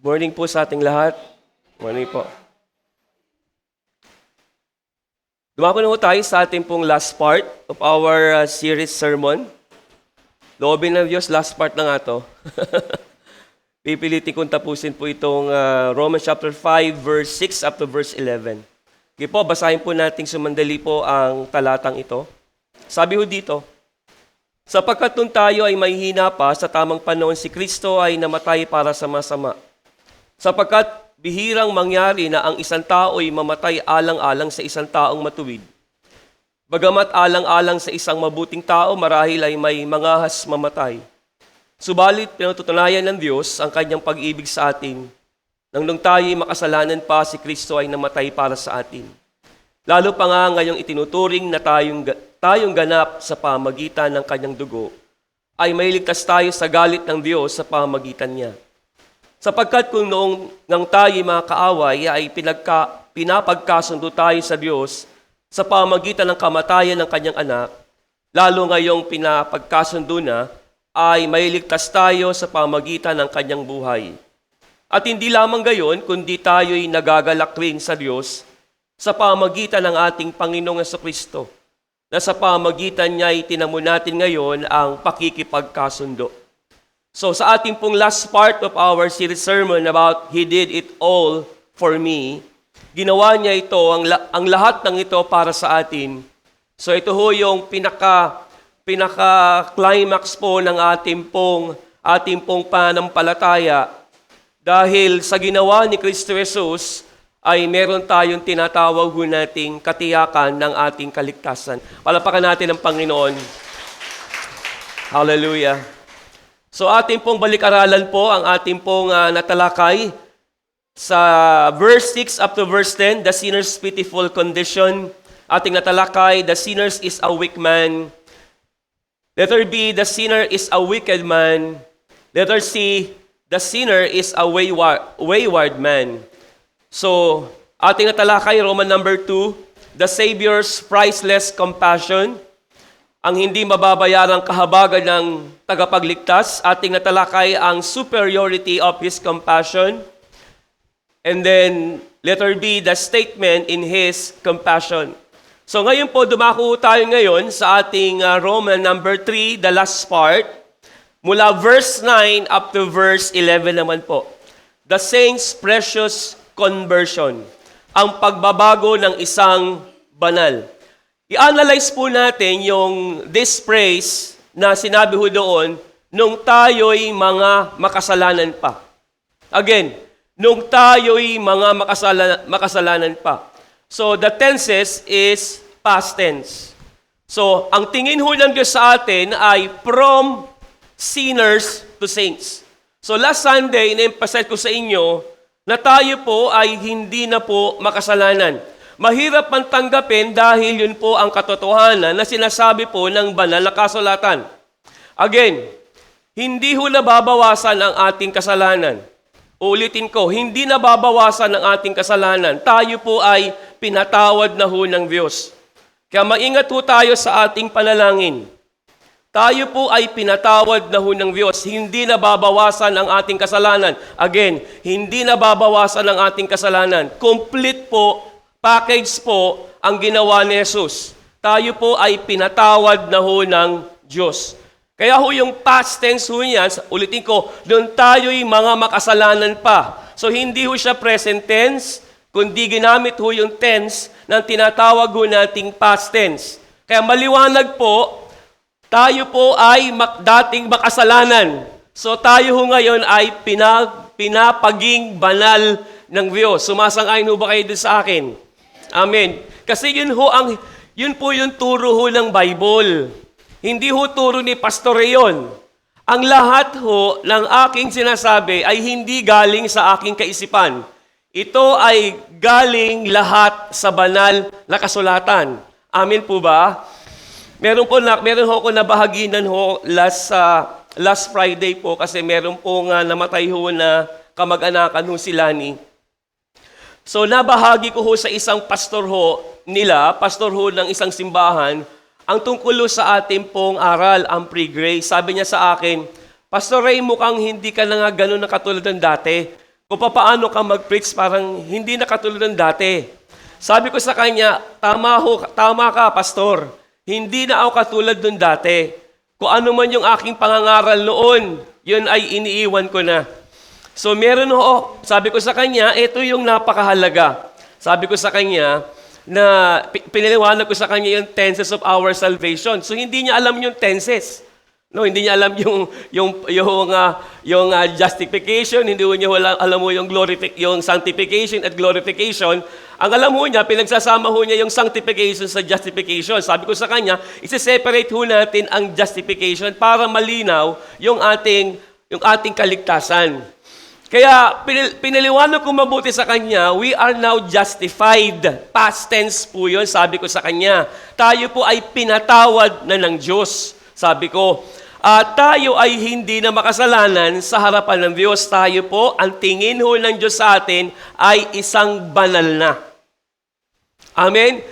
Morning po sa ating lahat. Morning po. Dumako na po tayo sa ating pong last part of our series sermon. Loobin ng Diyos, last part na nga to. Pipilitin kong tapusin po itong Romans chapter 5, verse 6 up to verse 11. Okay po, basahin po natin sumandali po ang talatang ito. Sabi ho dito, sapagkat nung tayo ay may hina pa, sa tamang panahon si Kristo ay namatay para sa masama. Sapagkat bihirang mangyari na ang isang tao ay mamatay alang-alang sa isang taong matuwid. Bagamat alang-alang sa isang mabuting tao, marahil ay may mangahas mamatay. Subalit pinatutunayan ng Diyos ang kanyang pag-ibig sa atin. Nang tayo ay makasalanan pa, si Kristo ay namatay para sa atin. Lalo pa nga ngayong itinuturing na tayong ganap sa pamagitan ng kanyang dugo, ay mailigtas tayo sa galit ng Diyos sa pamagitan niya. Sapagkat kung noong nang tayo mga kaaway ay pinapagkasundo tayo sa Diyos sa pamagitan ng kamatayan ng kanyang anak, lalo ngayong pinapagkasundo na ay mailigtas tayo sa pamagitan ng kanyang buhay. At hindi lamang gayon, kundi tayo'y nagagalak rin sa Diyos sa pamagitan ng ating Panginoong Jesucristo, na sa pamagitan niya ay tinamo natin ngayon ang pakikipagkasundo. So sa ating pong last part of our series sermon about He did it all for me, ginawa niya ito, ang lahat ng ito para sa atin. So ito ho yung pinaka-climax po ng ating pong pananampalataya. Dahil sa ginawa ni Kristo Jesus, ay meron tayong tinatawag ho nating katiyakan ng ating kaligtasan. Palapakan natin ang Panginoon. Hallelujah. So ating pong balik-aralan po ang ating pong natalakay sa verse 6 up to verse 10, the sinner's pitiful condition. Ating natalakay, the sinner is a weak man. Letter B, the sinner is a wicked man. Letter C, the sinner is a wayward man. So ating natalakay, Roman number 2, the Savior's priceless compassion. Ang hindi mababayarang kahabagan ng tagapagligtas. Ating natalakay ang superiority of His compassion. And then, letter B, the statement in His compassion. So ngayon po, dumako tayo ngayon sa ating Roman number 3, the last part. Mula verse 9 up to verse 11 naman po. The saint's precious conversion. Ang pagbabago ng isang banal. I-analyze po natin yung this phrase na sinabi ho doon, nung tayo'y mga makasalanan pa. Again, nung tayo'y mga makasalanan pa. So, the tenses is past tense. So, ang tingin ho ng Diyos sa atin ay from sinners to saints. So, last Sunday, in-emphasize ko sa inyo na tayo po ay hindi na po makasalanan. Mahirap man tanggapin dahil yun po ang katotohanan na sinasabi po ng banal na kasulatan. Again, hindi ho nababawasan ang ating kasalanan. Ulitin ko, hindi nababawasan ang ating kasalanan. Tayo po ay pinatawad na ho ng Diyos. Kaya maingat ho tayo sa ating panalangin. Tayo po ay pinatawad na ho ng Diyos. Hindi nababawasan ang ating kasalanan. Again, hindi nababawasan ang ating kasalanan. Complete po, package po ang ginawa ni Jesus. Tayo po ay pinatawad na ho ng Diyos. Kaya ho yung past tense ho niyan, ulitin ko, doon tayo'y mga makasalanan pa. So hindi ho siya present tense, kundi ginamit ho yung tense ng tinatawag ho nating past tense. Kaya maliwanag po, tayo po ay dating makasalanan. So tayo ho ngayon ay pinapaging banal ng Diyos. Sumasang-ayon ho ba kayo doon sa akin? Amen. Kasi yun po yung turo ho ng Bible. Hindi ho turo ni Pastor Rayon. Ang lahat ho ng aking sinasabi ay hindi galing sa aking kaisipan. Ito ay galing lahat sa banal na kasulatan. Amen po ba? Meron ho ako nabahaginan ho last Friday po kasi meron po nga namatay ho na kamag-anakan ho si Lani. So nabahagi ko ho sa isang pastor ho ng isang simbahan, ang tungkol sa ating pong aral, ang pre-grace. Sabi niya sa akin, Pastor Ray, mukhang hindi ka na nga ganun na katulad ng dati. kung paano ka mag-preach, parang hindi na katulad ng dati. Sabi ko sa kanya, tama ka, pastor. Hindi na ako katulad ng dati. Kung ano man yung aking pangangaral noon, yun ay iniiwan ko na. So meron ho, sabi ko sa kanya, ito yung napakahalaga. Sabi ko sa kanya, na pinaliwanag ko sa kanya yung tenses of our salvation. So hindi niya alam yung tenses. No, hindi niya alam yung justification, hindi niya alam mo yung sanctification at glorification. Ang alam mo niya, pinagsasama ho niya yung sanctification sa justification. Sabi ko sa kanya, isi-separate ho natin ang justification para malinaw yung ating kaligtasan. Kaya pinaliwanag ko mabuti sa kanya, we are now justified. Past tense po yun, sabi ko sa kanya. Tayo po ay pinatawad na ng Diyos. Sabi ko, tayo ay hindi na makasalanan sa harapan ng Diyos. Tayo po, ang tingin ho ng Diyos sa atin ay isang banal na. Amen?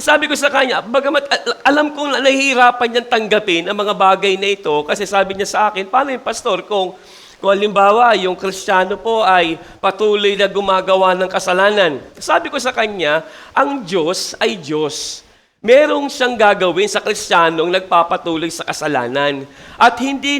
Sabi ko sa kanya, bagamat alam kong nahihirapan niyang tanggapin ang mga bagay na ito, kasi sabi niya sa akin, paano yung pastor kung halimbawa, yung Kristiyano po ay patuloy na gumagawa ng kasalanan. Sabi ko sa kanya, ang Diyos ay Diyos. Merong siyang gagawin sa Kristiyanong nagpapatuloy sa kasalanan. At hindi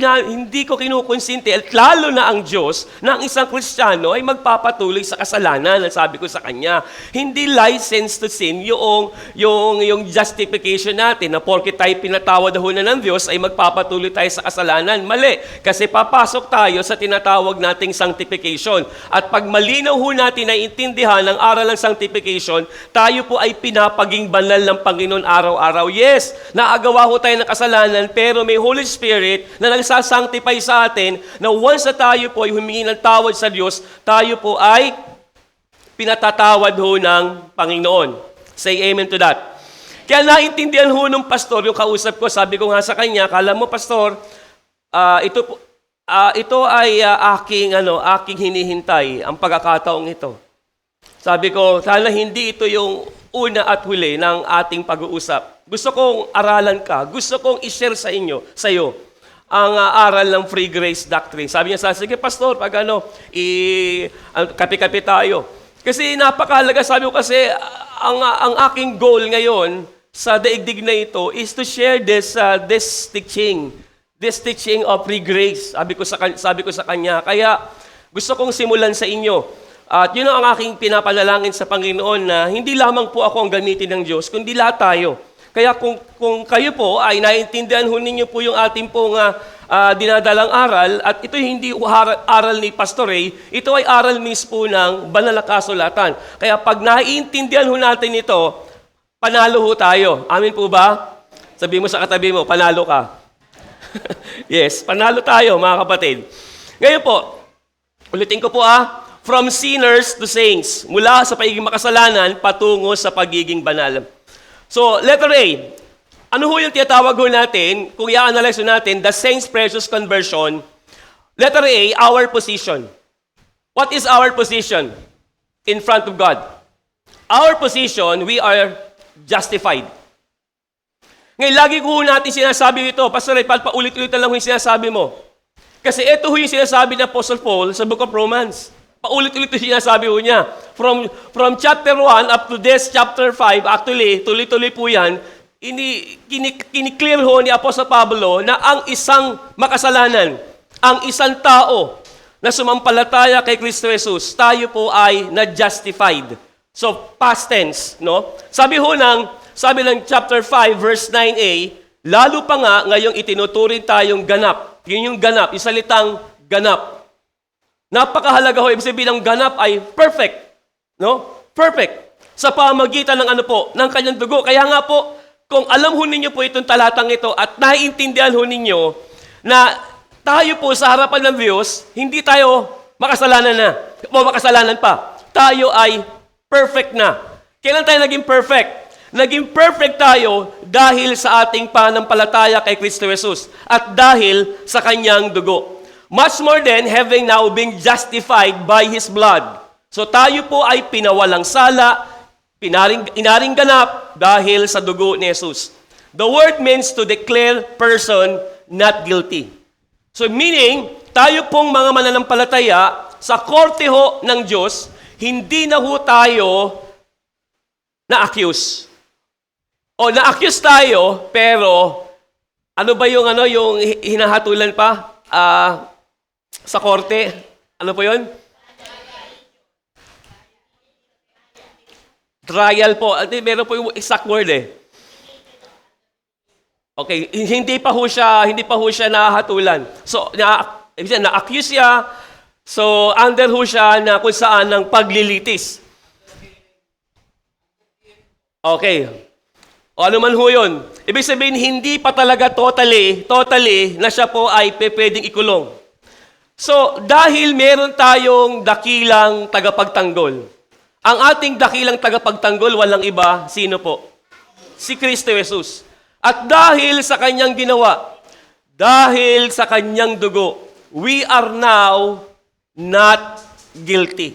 ko kinukonsinti, at lalo na ang Diyos, na ang isang Kristiyano ay magpapatuloy sa kasalanan. Sabi ko sa kanya, hindi license to sin yung justification natin na porke tayo pinatawad na ng Diyos ay magpapatuloy tayo sa kasalanan. Mali, kasi papasok tayo sa tinatawag nating sanctification. At pag malinaw ho natin na intindihan ang aral ng sanctification, tayo po ay pinapaging banal ng Panginoon araw-araw. Yes, naagawa ho tayo ng kasalanan, pero may Holy Spirit na nagsasanctify sa atin na once na tayo po ay humingi ng tawad sa Diyos, tayo po ay pinatatawad ho ng Panginoon. Say amen to that. Kaya naintindihan ho ng pastor, yung kausap ko, sabi ko nga sa kanya, kala mo pastor, ito ay aking hinihintay, ang pagkakataong ito. Sabi ko, sana hindi ito yung una at huli ng ating pag-uusap. Gusto kong aralan ka, gusto kong i-share sa iyo, ang aral ng free grace doctrine. Sabi niya, sige pastor, pag kape-kape tayo. Kasi napakahalaga, sabi ko kasi, ang aking goal ngayon sa daigdig na ito is to share this teaching of free grace. Sabi ko sa kanya, kaya gusto kong simulan sa inyo. At yun ang aking pinapanalangin sa Panginoon na hindi lamang po ako ang gamitin ng Diyos, kundi lahat tayo. Kaya kung kayo po ay naiintindihan ho ninyo po yung ating pong dinadalang aral, at ito hindi aral ni Pastor Ray, ito ay aral mismo ng banal na kasulatan. Kaya pag naiintindihan ho natin ito, panalo ho tayo. Amin po ba? Sabi mo sa katabi mo, panalo ka. Yes, panalo tayo mga kapatid. Ngayon po, ulitin ko po from sinners to saints. Mula sa pagiging makasalanan, patungo sa pagiging banal. So, letter A. Ano ho yung tinatawag ho natin, kung i-analyze natin, the saints' precious conversion. Letter A, our position. What is our position in front of God? Our position, we are justified. Ngayon, lagi ko natin sinasabi ito, Pastor Ray, paulit-ulit na lang yung sinasabi mo. Kasi ito ho yung sinasabi ng Apostle Paul sa Book of Romans. Paulit-ulit yung sinasabi ho niya. From chapter 1 up to this chapter 5, actually, tuloy-tuloy po yan, kiniklear ho ni Apostle Pablo na ang isang makasalanan, ang isang tao na sumampalataya kay Kristo Jesus, tayo po ay na-justified. So, past tense, no? Sabi ng chapter 5, verse 9a, lalo pa nga ngayong itinuturing tayong ganap. Yun yung ganap, yung salitang ganap. Napakahalaga ho, ibig sabihin ng ganap ay perfect. No? Perfect. Sa pamagitan ng ng kanyang dugo. Kaya nga po, kung alam ho ninyo po itong talatang ito at naiintindihan ho ninyo na tayo po sa harapan ng Diyos, hindi tayo makasalanan na. O makasalanan pa. Tayo ay perfect na. Kailan tayo naging perfect? Naging perfect tayo dahil sa ating pananampalataya kay Kristo Jesus at dahil sa kanyang dugo. Much more than having now been justified by His blood. So tayo po ay pinawalang sala, inaring ganap dahil sa dugo ni Jesus. The word means to declare person not guilty. So meaning, tayo pong mga mananampalataya sa korte ho ng Diyos, hindi na ho tayo na-accuse. O na-accuse tayo, pero ano ba yung yung hinahatulan pa sa korte? Ano po 'yon? Trial po. Meron po yung exact word eh. Okay, hindi pa ho siya nahahatulan. So, na-accuse siya. So, under ho siya na kung saan ng paglilitis. Okay. O ano man ho yun. Ibig sabihin, hindi pa talaga totally na siya po ay pwedeng ikulong. So, dahil meron tayong dakilang tagapagtanggol. Ang ating dakilang tagapagtanggol, walang iba, sino po? Si Kristo Jesus. At dahil sa kanyang ginawa, dahil sa kanyang dugo, we are now not guilty.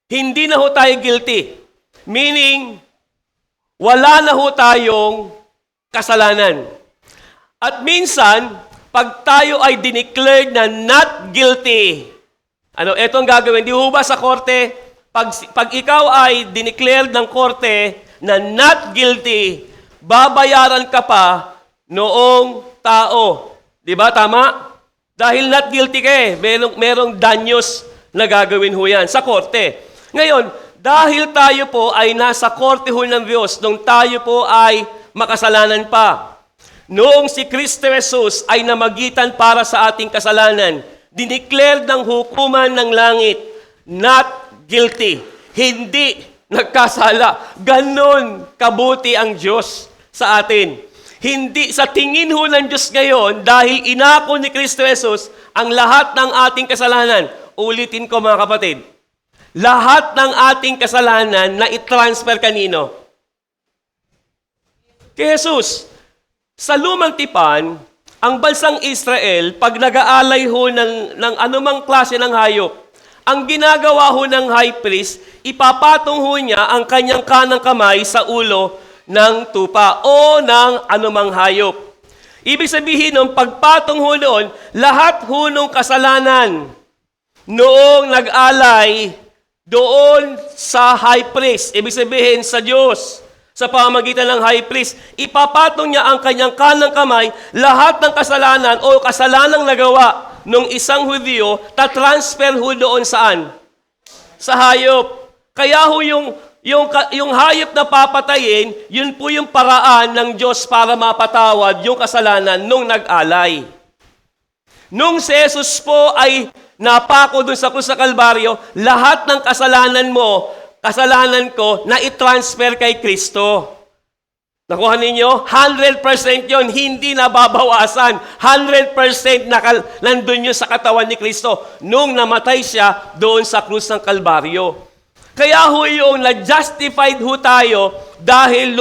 Hindi na ho tayo guilty. Meaning, wala na ho tayong kasalanan. At minsan, pag tayo ay dineclared na not guilty, ito ang gagawin. Di ho ba sa korte, pag ikaw ay dineclared ng korte na not guilty, babayaran ka pa noong tao. Di ba? Tama? Dahil not guilty ka eh. Merong danyos na gagawin ho yan sa korte. Ngayon, dahil tayo po ay nasa korte ho ng Diyos, nung tayo po ay makasalanan pa, noong si Kristo Jesus ay namagitan para sa ating kasalanan, dineclare ng hukuman ng langit, not guilty, hindi nagkasala. Ganon kabuti ang Diyos sa atin. Hindi, sa tingin ho ng Diyos ngayon, dahil inako ni Kristo Jesus ang lahat ng ating kasalanan, ulitin ko mga kapatid, lahat ng ating kasalanan na i-transfer kanino? Kay Jesus. Sa lumang tipan, ang bansang Israel, pag nag-aalay ho ng anumang klase ng hayop, ang ginagawa ho ng high priest, ipapatong ho niya ang kanyang kanang kamay sa ulo ng tupa o ng anumang hayop. Ibig sabihin ng pagpatong ho noon, lahat ho ng kasalanan noong nag-alay doon sa high priest, ibig sabihin sa Diyos, sa pamamagitan ng high priest, ipapatong niya ang kanyang kanang kamay, lahat ng kasalanan o kasalanang nagawa ng isang Hudyo, tatransfer ho doon saan? Sa hayop. Kaya ho yung hayop na papatayin, yun po yung paraan ng Diyos para mapatawad yung kasalanan nung nag-alay. Nung si Jesus po ay napako dun sa krus sa Kalbaryo, lahat ng kasalanan mo, kasalanan ko, na i-transfer kay Kristo. Nakuha ninyo? 100% yon, hindi nababawasan. 100% nandun yun sa katawan ni Kristo nung namatay siya doon sa krus ng Kalbaryo. Kaya ho yung na-justified ho tayo dahil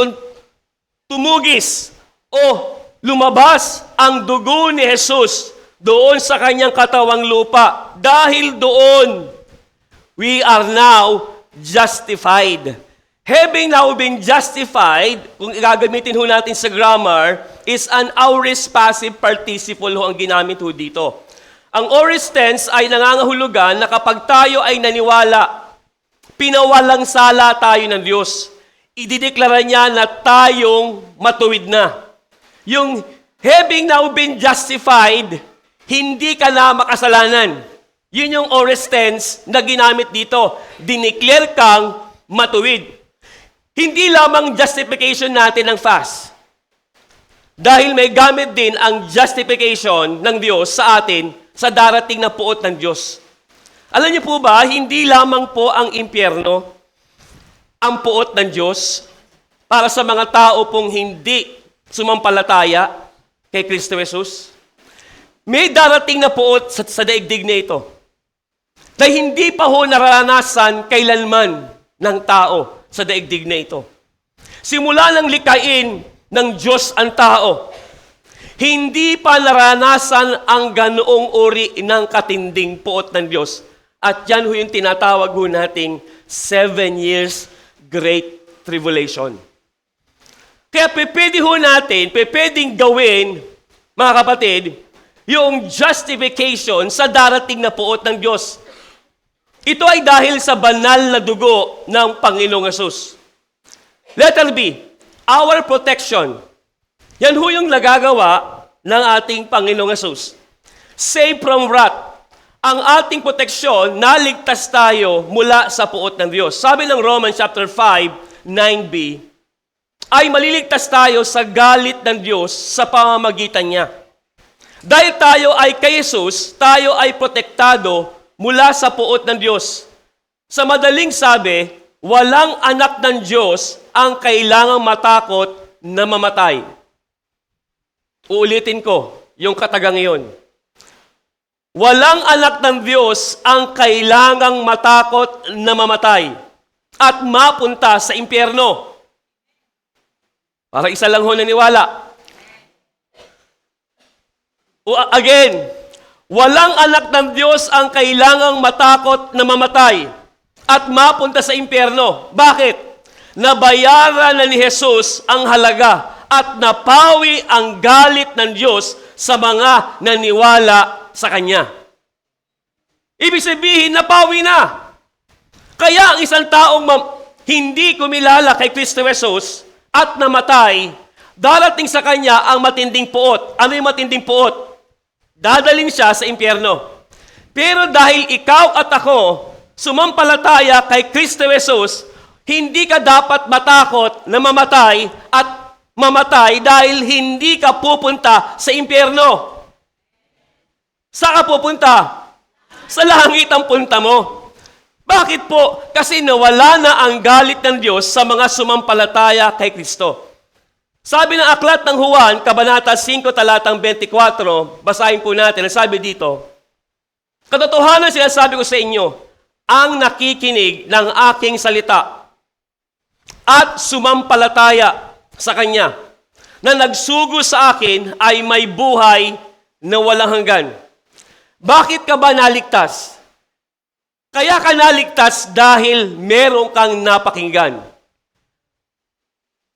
tumugis o lumabas ang dugo ni Jesus doon sa kanyang katawang lupa. Dahil doon, we are now justified. Having now been justified, kung gagamitin ho natin sa grammar, is an aorist passive participle ho ang ginamit ho dito. Ang aorist tense ay nangangahulugan na kapag tayo ay naniwala, pinawalang sala tayo ng Diyos, idideklara niya na tayong matuwid na. Yung having now been justified, hindi ka na makasalanan. Yun yung aorist tense na ginamit dito. Dineclare kang matuwid. Hindi lamang justification natin ng fast. Dahil may gamit din ang justification ng Diyos sa atin sa darating na puot ng Diyos. Alam niyo po ba, hindi lamang po ang impyerno ang puot ng Diyos para sa mga tao pong hindi sumampalataya kay Kristo Jesus. May darating na puot sa daigdig na ito na hindi pa ho naranasan kailanman ng tao sa daigdig na ito. Simula nang likhain ng Diyos ang tao, hindi pa naranasan ang ganoong uri ng katinding puot ng Diyos. At yan ho yung tinatawag ho nating 7 years Great Tribulation. Kaya pwedeng gawin, mga kapatid, yung justification sa darating na puot ng Diyos. Ito ay dahil sa banal na dugo ng Panginoong Hesus. Letter B, our protection. Yan ho yung nagagawa ng ating Panginoong Hesus. Save from wrath. Ang ating proteksyon, naligtas tayo mula sa puot ng Diyos. Sabi ng Romans chapter 5, 9b, ay maliligtas tayo sa galit ng Diyos sa pamamagitan niya. Dahil tayo ay kay Jesus, tayo ay protektado mula sa puot ng Diyos. Sa madaling sabi, walang anak ng Diyos ang kailangang matakot na mamatay. Uulitin ko yung katagang iyon. Walang anak ng Diyos ang kailangang matakot na mamatay at mapunta sa impyerno. Para isa lang ho naniwala. Again, walang anak ng Diyos ang kailangang matakot na mamatay at mapunta sa impyerno. Bakit? Nabayaran na ni Jesus ang halaga at napawi ang galit ng Diyos sa mga naniwala sa Kanya. Ibig sabihin, napawi na. Kaya ang isang taong hindi kumilala kay Kristo Jesus at namatay, darating sa Kanya ang matinding puot. Ano yung matinding puot? Dadalhin siya sa impyerno. Pero dahil ikaw at ako sumampalataya kay Kristo Jesus, hindi ka dapat matakot na mamatay at mamatay dahil hindi ka pupunta sa impyerno. Saan ka pupunta? Sa langit ang punta mo. Bakit po? Kasi nawala na ang galit ng Diyos sa mga sumampalataya kay Kristo. Sabi ng aklat ng Juan, Kabanata 5, talatang 24, basahin po natin, ang sabi dito, katotohanan sinasabi ko sa inyo, ang nakikinig ng aking salita at sumampalataya sa Kanya, na nagsugo sa akin ay may buhay na walang hanggan. Bakit ka ba naligtas? Kaya ka naligtas dahil meron kang napakinggan.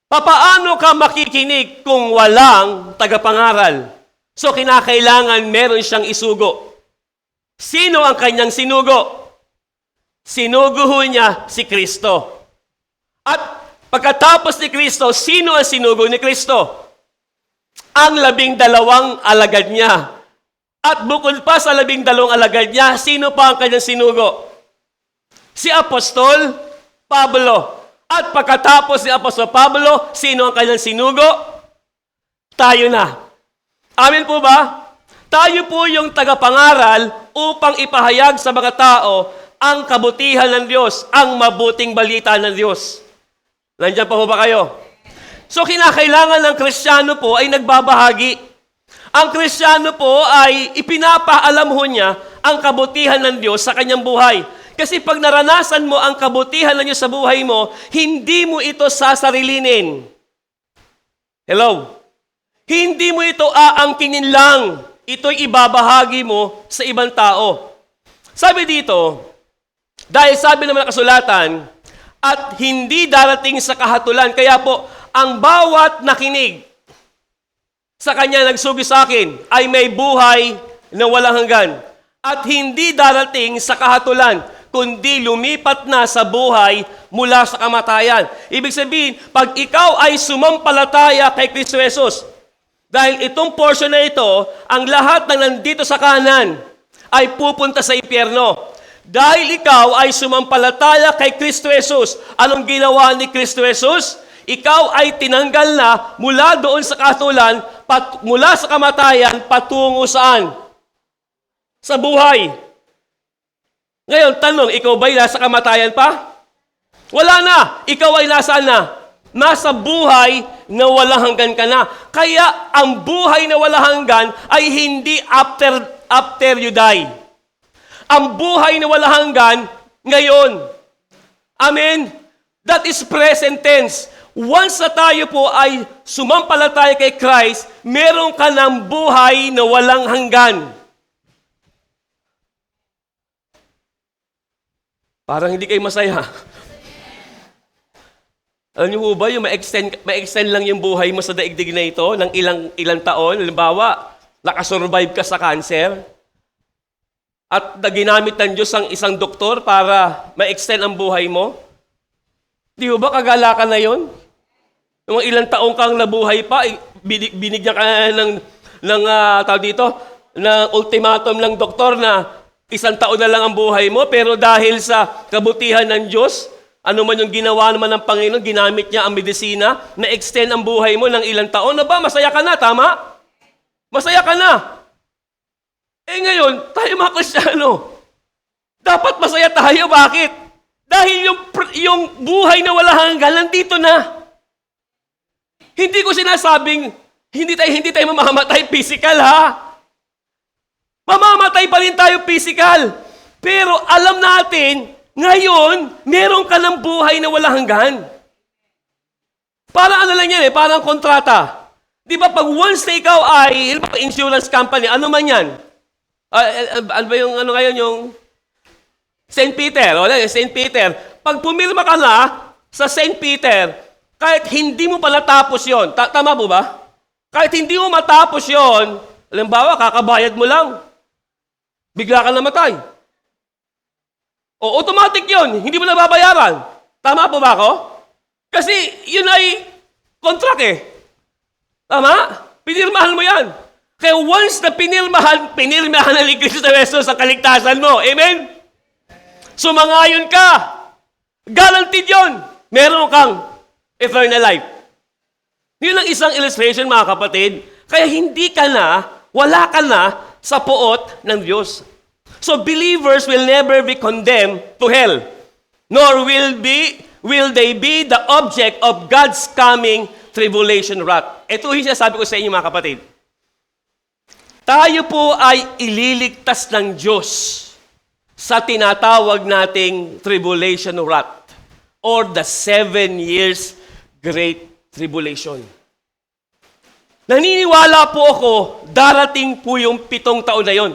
Papaano ka makikinig kung walang tagapangaral? So kinakailangan meron siyang isugo. Sino ang kanyang sinugo? Sinugo niya si Kristo. At pagkatapos ni Kristo, sino ang sinugo ni Kristo? Ang 12 alagad niya. At bukod pa sa 12 alagad niya, sino pa ang kanyang sinugo? Si Apostol Pablo. At pagkatapos ni Apostol Pablo, sino ang kanyang sinugo? Tayo na. Amin po ba? Tayo po yung tagapangaral upang ipahayag sa mga tao ang kabutihan ng Diyos, ang mabuting balita ng Diyos. Nandiyan pa po ba kayo? So kinakailangan ng Kristiyano po ay nagbabahagi. Ang Kristiyano po ay ipinapaalam ho niya ang kabutihan ng Diyos sa kanyang buhay. Kasi pag naranasan mo ang kabutihan ng Diyos sa buhay mo, hindi mo ito sasarilinin. Hello? Hindi mo ito aangkinin lang. Ito'y ibabahagi mo sa ibang tao. Sabi dito, dahil sabi naman ng kasulatan, at hindi darating sa kahatulan. Kaya po, ang bawat nakinig sa Kanya nagsugi sa akin ay may buhay na walang hanggan. At hindi darating sa kahatulan, kundi lumipat na sa buhay mula sa kamatayan. Ibig sabihin, pag ikaw ay sumampalataya kay Kristo Jesus, dahil itong portion na ito, ang lahat ng nandito sa kanan ay pupunta sa impyerno. Dahil ikaw ay sumampalataya kay Kristo Jesus, anong ginawa ni Kristo Jesus? Ikaw ay tinanggal na mula doon sa kahatulan, mula sa kamatayan, patungo saan? Sa buhay. Ngayon, tanong, ikaw ba'y nasa kamatayan pa? Wala na. Ikaw ay nasaan na? Nasa buhay na walang hanggan ka na. Kaya, ang buhay na walang hanggan ay hindi after you die. Ang buhay na walang hanggan, ngayon. Amen? That is present tense. Once na tayo po ay sumampalataya kay Christ, meron ka ng buhay na walang hanggan. Parang hindi kayo masaya. Alam niyo po ba, yung ma-extend lang yung buhay mo sa daigdig na ito ng ilang taon. Halimbawa, nakasurvive ka sa cancer. at ginamit ng Diyos ang isang doktor para ma-extend ang buhay mo? Di ba kagalakan na yon? Yung ilang taong kang nabuhay pa, binigyan ka tawag dito, ng ultimatum ng doktor na isang taon na lang ang buhay mo, pero dahil sa kabutihan ng Diyos, ano man yung ginawa naman ng Panginoon, ginamit niya ang medisina, na-extend ang buhay mo ng ilang taon, na ba, masaya ka na, tama? Masaya ka na. Eh ngayon, tayo mga Kristiyano, dapat masaya tayo. Bakit? Dahil yung buhay na wala hanggan, nandito na. Hindi ko sinasabing, hindi tayo mamamatay physical, ha? Mamamatay pa rin tayo physical. Pero alam natin, ngayon, meron ka ng buhay na wala hanggan. Parang ano lang yan parang kontrata. Di ba pag once na ikaw ay insurance company, ano man yan? Ano ba yung ano ngayon, yung St. Peter, St. Peter. Pag pumirma ka na sa St. Peter, kahit hindi mo pa natapos yon, tama po ba? Kahit hindi mo matapos yon, halimbawa, kakabayad mo lang, bigla ka namatay. O automatic yon, hindi mo nababayaran. Tama po ba ako? Kasi yun ay contract Tama? Pinirmahan mo yan. Kaya once na pinirmahan na ni Kristo Jesus ang kaligtasan mo. Amen? Sumangayon ka. Guaranteed yun. Meron kang eternal life. Yun ang isang illustration, mga kapatid. Kaya wala ka na sa poot ng Diyos. So believers will never be condemned to hell, nor will they be the object of God's coming tribulation wrath. Ito yung sinasabi ko sa inyo, mga kapatid. Tayo po ay ililigtas ng Diyos sa tinatawag nating tribulation wrath or the 7 years great tribulation. Naniniwala po ako, darating po yung 7 taon na yon.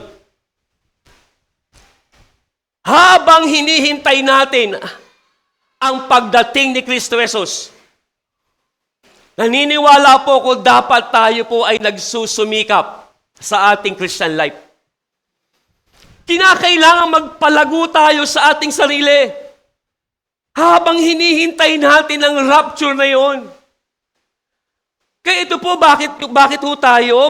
Habang hinihintay natin ang pagdating ni Kristo Jesus, naniniwala po ako, dapat tayo po ay nagsusumikap sa ating Christian life. Kinakailangan magpalago tayo sa ating sarili habang hinihintay natin ang rapture na yon. Kaya ito po, bakit ho tayo?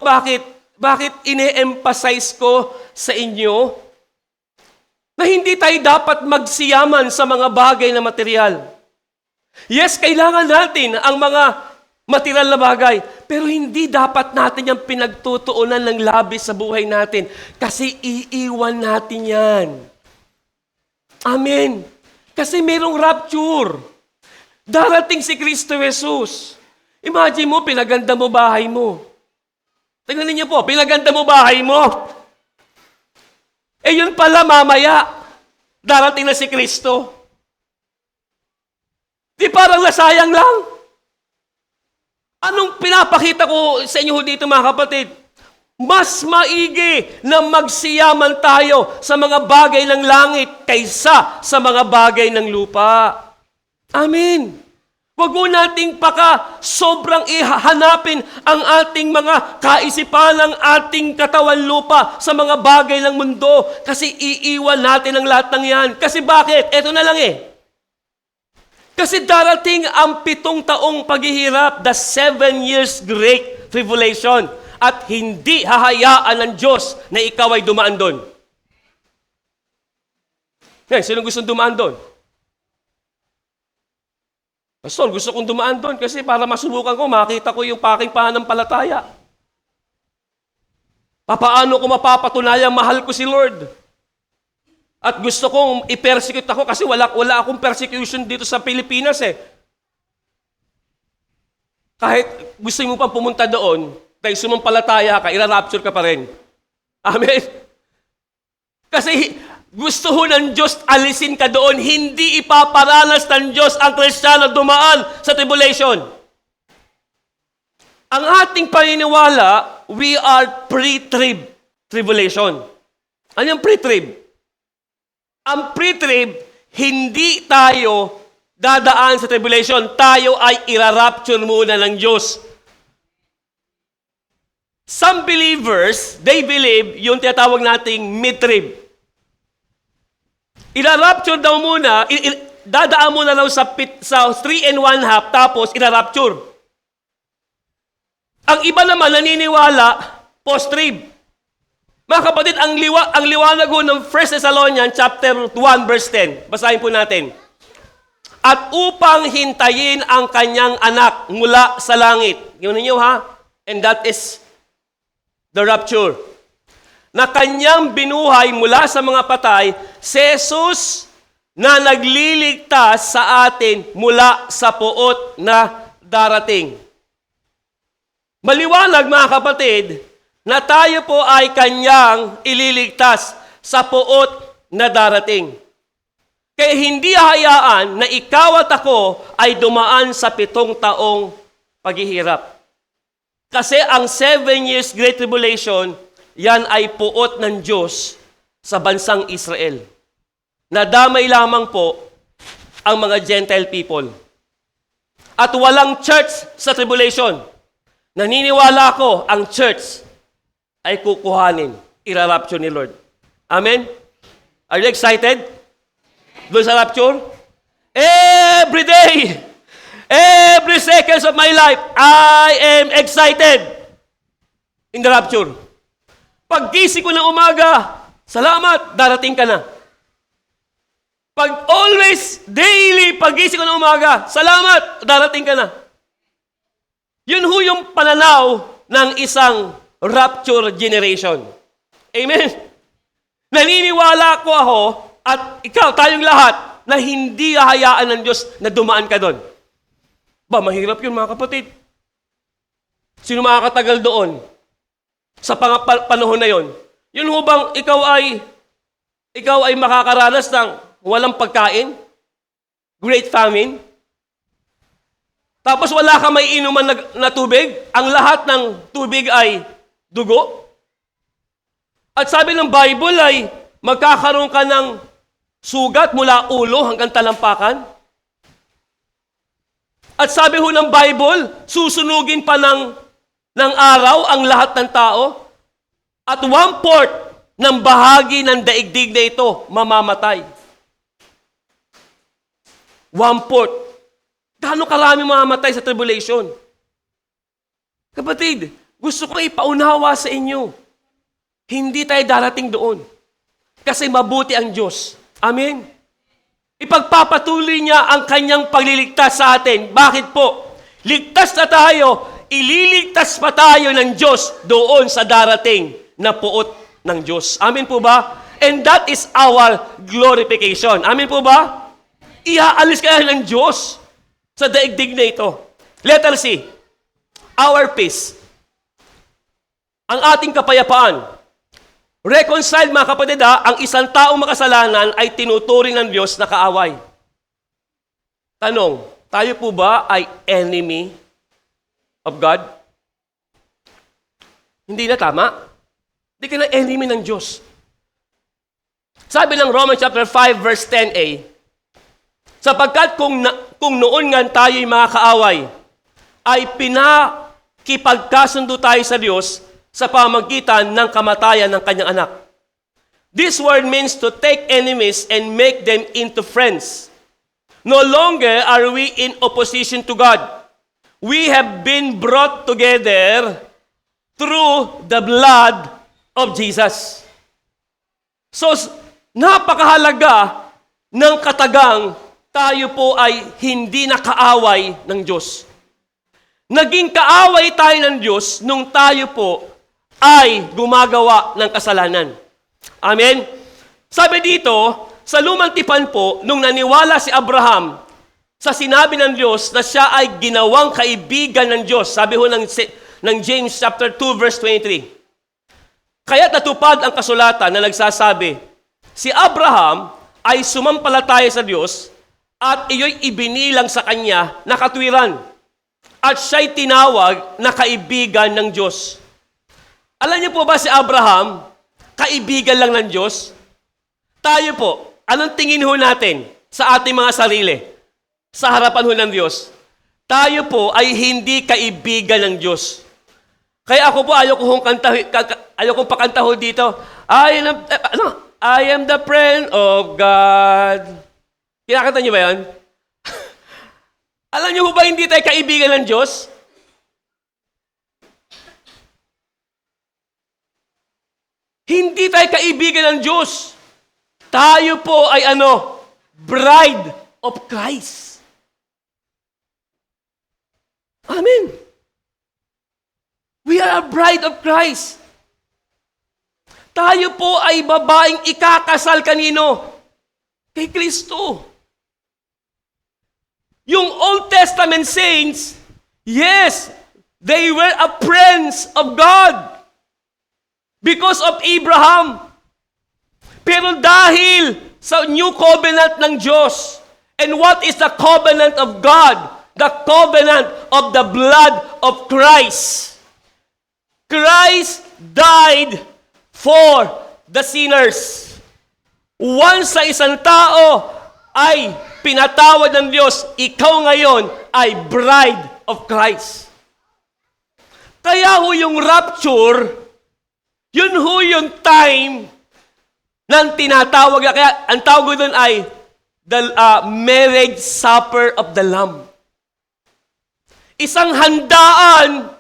Bakit ine-emphasize ko sa inyo na hindi tayo dapat magsiyaman sa mga bagay na material? Yes, kailangan natin ang mga material na bagay, pero hindi dapat natin yung pinagtutuunan ng labis sa buhay natin kasi iiwan natin yan. Amen. Kasi merong rapture. Darating si Kristo Jesus. Imagine mo, pinaganda mo bahay mo. Tingnan niyo po, pinaganda mo bahay mo. Eh yun pala mamaya, darating na si Kristo. Di parang nasayang lang. Anong pinapakita ko sa inyo dito, mga kapatid? Mas maigi na magsiyaman tayo sa mga bagay ng langit kaysa sa mga bagay ng lupa. Amen. Huwag mo nating sobrang ihanapin ang ating mga kaisipan, ng ating katawan lupa sa mga bagay ng mundo kasi iiwan natin ang lahat ng yan. Kasi bakit? Eto na lang Kasi darating ang 7 taong paghihirap, the 7 years great tribulation, at hindi hahayaan ng Diyos na ikaw ay dumaan doon. Sino gusto dumaan doon? Pastor, gusto kong dumaan doon kasi para masubukan ko, makita ko yung aking pananampalataya. Paano ko mapapatunayang mahal ko si Lord? At gusto kong i-persecute ako kasi wala akong persecution dito sa Pilipinas Kahit gusto mo pang pumunta doon, dahil sumampalataya ka, ira-rapture ka pa rin. Amen? Kasi gusto ho ng Diyos alisin ka doon, hindi ipaparanas ng Diyos ang Kristiyano dumaan sa tribulation. Ang ating paniniwala, we are pre-trib tribulation. Ano yung pre-trib? Ang pre-trib, hindi tayo dadaan sa tribulation. Tayo ay ira-rapture muna ng Diyos. Some believers, they believe yung tinatawag nating mid-trib. Ira-rapture daw muna, dadaan muna daw sa 3 and 1/2, tapos ira-rapture. Ang iba naman naniniwala, post-trib. Mga kapatid, ang liwanag ho ng 1 Thessalonians chapter 1 verse 10. Basahin po natin. At upang hintayin ang kanyang anak mula sa langit. Yun ninyo ha? And that is the rapture. Na kanyang binuhay mula sa mga patay, si Jesus na nagliligtas sa atin mula sa puot na darating. Maliwanag mga kapatid, na tayo po ay kanyang ililigtas sa puot na darating. Kaya hindi hahayaan na ikaw at ako ay dumaan sa 7 taong paghihirap. Kasi ang 7 years Great Tribulation, yan ay puot ng Diyos sa bansang Israel. Nadamay lamang po ang mga Gentile people. At walang church sa tribulation. Naniniwala ko ang church ay kukuhanin, ira-rapture ni Lord. Amen? Are you excited? Doon sa rapture? Every day, every seconds of my life, I am excited in the rapture. Paggising ko ng umaga, salamat, darating ka na. Pag always, daily, paggising ko ng umaga, salamat, darating ka na. Yun ho yung pananaw ng isang rapture generation. Amen? Naniniwala ko ako at ikaw, tayong lahat, na hindi hahayaan ng Diyos na dumaan ka doon. Ba, mahirap yun mga kapatid. Sino makakatagal doon sa panahon na yon? Yun ho bang ikaw ay makakaranas ng walang pagkain? Great famine? Tapos wala ka may inuman na tubig? Ang lahat ng tubig ay dugo? At sabi ng Bible ay magkakaroon ka ng sugat mula ulo hanggang talampakan? At sabi ho ng Bible, susunugin pa ng araw ang lahat ng tao? At 1/4 ng bahagi ng daigdig na ito mamamatay. 1/4. Gaano karami mamamatay sa tribulation? Kapatid, gusto ko ipaunawa sa inyo. Hindi tayo darating doon. Kasi mabuti ang Diyos. Amen? Ipagpapatuloy niya ang kanyang pagliligtas sa atin. Bakit po? Ligtas na tayo, ililigtas pa tayo ng Diyos doon sa darating na puot ng Diyos. Amen po ba? And that is our glorification. Amen po ba? Iaalis ka ng Diyos sa daigdig na ito. Letter C, our peace. Ang ating kapayapaan. Reconciled mga kapatid ang isang taong makasalanan ay tinuturing ng Diyos na kaaway. Tanong, tayo po ba ay enemy of God? Hindi na tama. Hindi ka na enemy ng Diyos. Sabi ng Romans chapter 5 verse 10a, sapagkat kung noon nga tayo'y mga kaaway, ay pinakipagkasundo tayo sa Diyos sa pamagitan ng kamatayan ng kanyang anak. This word means to take enemies and make them into friends. No longer are we in opposition to God. We have been brought together through the blood of Jesus. So, napakahalaga ng katagang tayo po ay hindi nakaaway ng Diyos. Naging kaaway tayo ng Diyos nung tayo po ay gumagawa ng kasalanan. Amen? Sabi dito, sa lumang tipan po, nung naniwala si Abraham sa sinabi ng Diyos na siya ay ginawang kaibigan ng Diyos, sabi ho ng James chapter 2 verse 23. Kaya't natupad ang kasulatan na nagsasabi, si Abraham ay sumampalataya sa Diyos at iyo'y ibinilang sa kanya na katwiran. At siya'y tinawag na kaibigan ng Diyos. Alam niyo po ba si Abraham, kaibigan lang ng Diyos? Tayo po, anong tingin ho natin sa ating mga sarili? Sa harapan ho ng Diyos? Tayo po ay hindi kaibigan ng Diyos. Kaya ako po, ayaw kong pakanta ho dito. I am the friend of God. Kinakanta niyo ba yan? Alam niyo ba hindi tayo kaibigan ng Diyos? Hindi tayo kaibigan ng Diyos. Tayo po ay bride of Christ. Amen. We are a bride of Christ. Tayo po ay babaeng ikakasal kanino? Kay Kristo. Yung Old Testament saints, yes, they were a friends of God because of Abraham. Pero dahil sa new covenant ng Diyos, and what is the covenant of God? The covenant of the blood of Christ. Christ died for the sinners. Once sa isang tao ay pinatawad ng Diyos, ikaw ngayon ay bride of Christ. Kaya ho yung rapture, yun ho yung time ng tinatawag. Kaya ang tawag doon ay the marriage supper of the Lamb. Isang handaan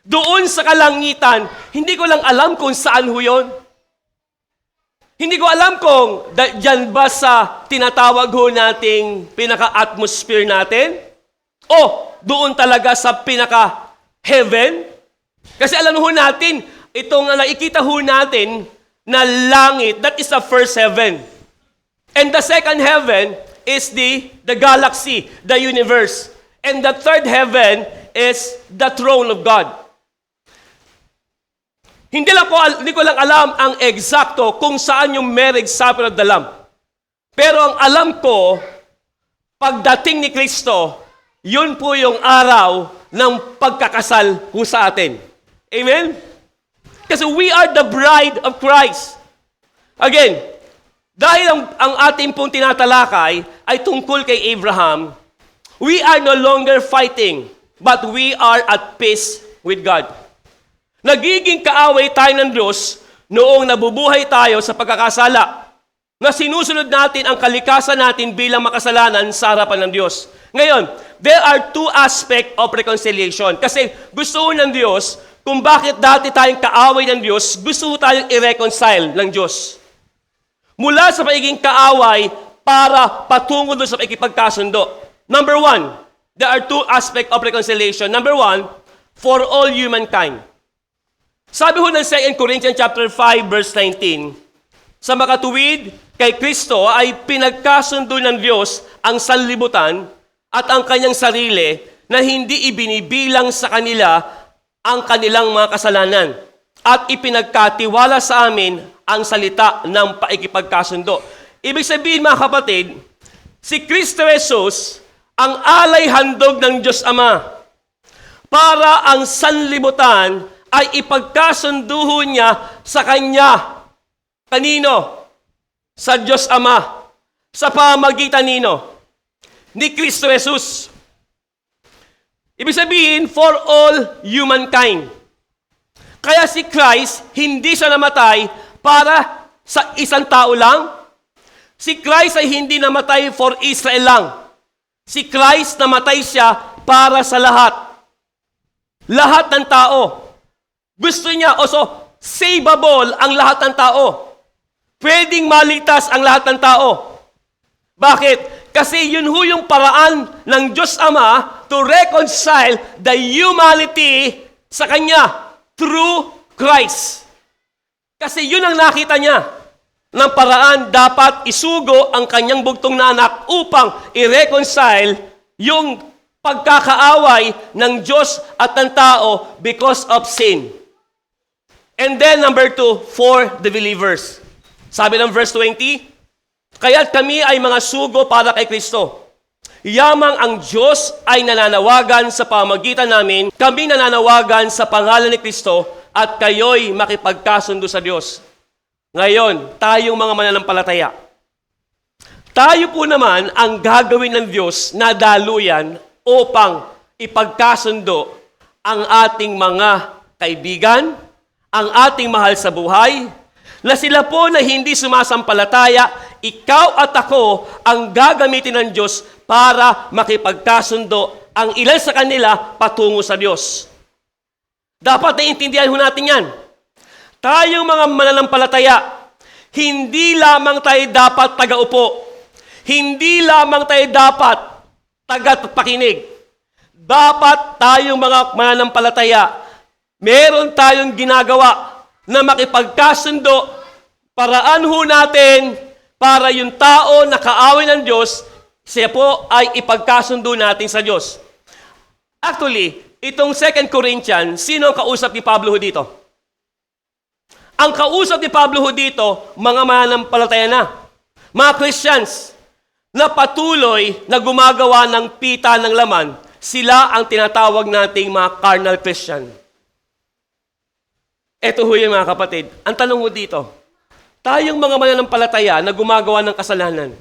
doon sa kalangitan. Hindi ko lang alam kung saan ho yun. Hindi ko alam kung dyan ba sa tinatawag ho nating pinaka-atmosphere natin o doon talaga sa pinaka-heaven. Kasi alam ho natin, itong nakikita ho natin na langit, that is the first heaven. And the second heaven is the galaxy, the universe. And the third heaven is the throne of God. Hindi ko lang alam ang eksakto kung saan yung marriage supper of the Lamb. Pero ang alam ko, pagdating ni Kristo, yun po yung araw ng pagkakasal po sa atin. Amen? Kasi we are the bride of Christ. Again, dahil ang ating pong tinatalakay ay tungkol kay Abraham, we are no longer fighting, but we are at peace with God. Nagiging kaaway tayo ng Diyos noong nabubuhay tayo sa pagkakasala na sinusunod natin ang kalikasan natin bilang makasalanan sa harapan ng Diyos. Ngayon, there are two aspects of reconciliation. Kasi gusto ng Diyos, kung bakit dati tayong kaaway ng Diyos, gusto tayong i-reconcile ng Diyos. Mula sa pagiging kaaway para patungo doon sa pakikipagkasundo. Number one, there are two aspects of reconciliation. Number one, for all humankind. Sabi ho ng 2 Corinthians chapter 5 verse 19, sa makatuwid kay Kristo ay pinagkasundo ng Diyos ang sanlibutan at ang kanyang sarili na hindi ibinibilang sa kanila ang kanilang mga kasalanan at ipinagkatiwala sa amin ang salita ng paikipagkasundo. Ibig sabihin mga kapatid, si Kristo Jesus ang alay handog ng Diyos Ama para ang sanlibutan ay ipagkasunduho niya sa Kanya. Kanino? Sa Diyos Ama. Sa pamamagitan nino? Ni Kristo Jesus. Ibig sabihin, for all humankind. Kaya si Christ, hindi siya namatay para sa isang tao lang. Si Christ ay hindi namatay for Israel lang. Si Christ namatay siya para sa lahat. Lahat ng tao. Gusto niya, savable ang lahat ng tao. Pwedeng maligtas ang lahat ng tao. Bakit? Kasi yun ho yung paraan ng Diyos Ama to reconcile the humanity sa Kanya through Christ. Kasi yun ang nakita niya ng paraan dapat isugo ang Kanyang bugtong na anak upang i-reconcile yung pagkakaaway ng Diyos at ng tao because of sin. And then number 2, for the believers. Sabi ng verse 20, kaya't kami ay mga sugo para kay Kristo. Yamang ang Diyos ay nananawagan sa pamagitan namin, kami nananawagan sa pangalan ni Kristo at kayo'y makipagkasundo sa Diyos. Ngayon, tayong mga mananampalataya. Tayo po naman ang gagawin ng Diyos na daluyan upang ipagkasundo ang ating mga kaibigan, ang ating mahal sa buhay, na sila po na hindi sumasampalataya, ikaw at ako ang gagamitin ng Diyos para makipagkasundo ang ilan sa kanila patungo sa Diyos. Dapat naiintindihan ho natin yan. Tayong mga mananampalataya, hindi lamang tayo dapat tagaupo. Hindi lamang tayo dapat tagapakinig. Dapat tayong mga mananampalataya, meron tayong ginagawa na makipagkasundo, paraan ho natin para yung tao na kaaway ng Diyos, siya po ay ipagkasundo natin sa Diyos. Actually, itong 2 Corinthians, sino ang kausap ni Pablo ho dito? Ang kausap ni Pablo ho dito, mga mananampalataya na, mga Christians, na patuloy na gumagawa ng pita ng laman, sila ang tinatawag nating mga carnal Christian. Ito ho yun mga kapatid. Ang tanong ho dito, tayong mga mananampalataya na gumagawa ng kasalanan,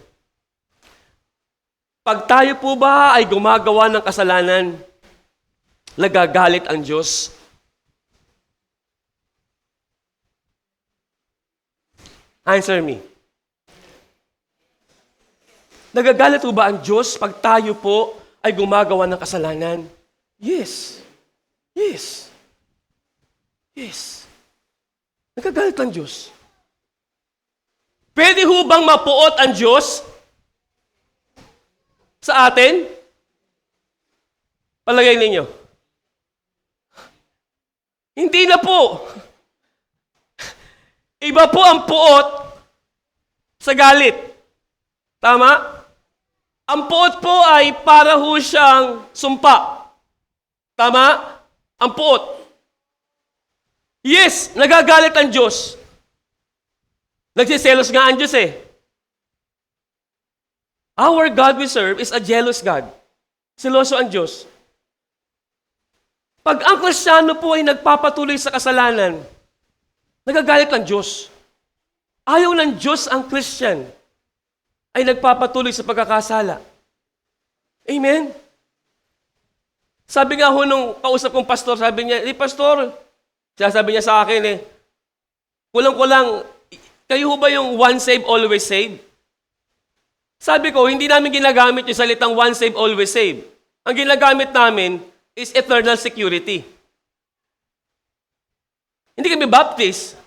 pag tayo po ba ay gumagawa ng kasalanan, nagagalit ang Diyos? Answer me. Nagagalit po ba ang Diyos pag tayo po ay gumagawa ng kasalanan? Yes. Yes. Yes. Nagagalit ang Diyos. Pwede ho bang mapuot ang Diyos sa atin? Palagay ninyo. Hindi na po. Iba po ang puot sa galit. Tama? Ang puot po ay para ho siyang sumpa. Tama? Ang puot. Yes, nagagalit ang Diyos. Nagsiselos nga ang Diyos eh. Our God we serve is a jealous God. Seloso ang Diyos. Pag ang Kristiyano po ay nagpapatuloy sa kasalanan, nagagalit ang Diyos. Ayaw ng Diyos ang Christian ay nagpapatuloy sa pagkakasala. Amen? Sabi nga ho nung kausap kong pastor, sabi niya, pastor, sabi niya sa akin kulang-kulang, kayo ho ba yung once save, always save? Sabi ko, hindi namin ginagamit yung salitang once save, always save. Ang ginagamit namin is eternal security. Hindi kami baptist.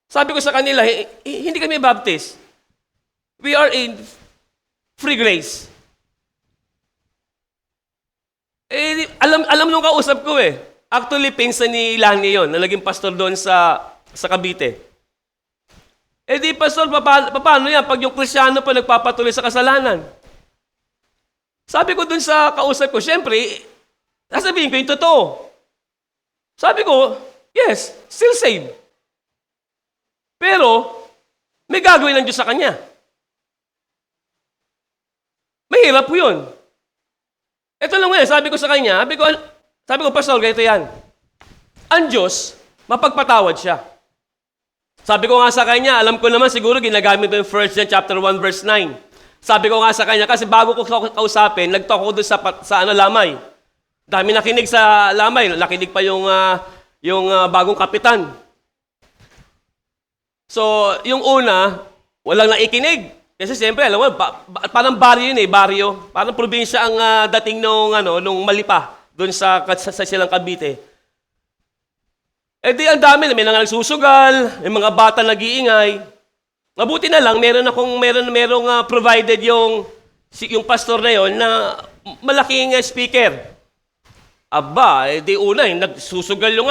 Sabi ko sa kanila, hindi kami baptist. We are in free grace. Alam nung kausap ko eh. Actually, pinsan ni Lani yon na naging pastor doon sa Cavite. Di pastor, paano yan pag yung Kristiyano pa nagpapatuloy sa kasalanan? Sabi ko doon sa kausap ko, syempre, sasabihin ko yung totoo. Sabi ko, yes, still saved. Pero, may gagawin ng Diyos sa kanya. Mahirap po yun. Ito lang ngayon, sabi ko sa kanya, sabi ko, pastor, ganito yan. Ang Diyos, mapagpatawad siya. Sabi ko nga sa kanya, alam ko naman siguro ginagamit mo yung 1 John chapter 1 verse 9. Sabi ko nga sa kanya, kasi bago ko kausapin, nagtalk ko doon sa Lamay. Dami nakinig sa Lamay, nakinig pa yung bagong kapitan. So, yung una, walang naikinig. Kasi siyempre, alam mo, parang baryo yun baryo. Parang probinsya ang dating nung Malipa, doon sa silang Cavite. Di ang dami, may mga nagsusugal, may mga bata nag-iingay. Mabuti na lang, merong provided yung pastor na yon na malaking speaker. Aba, di una, nagsusugal yung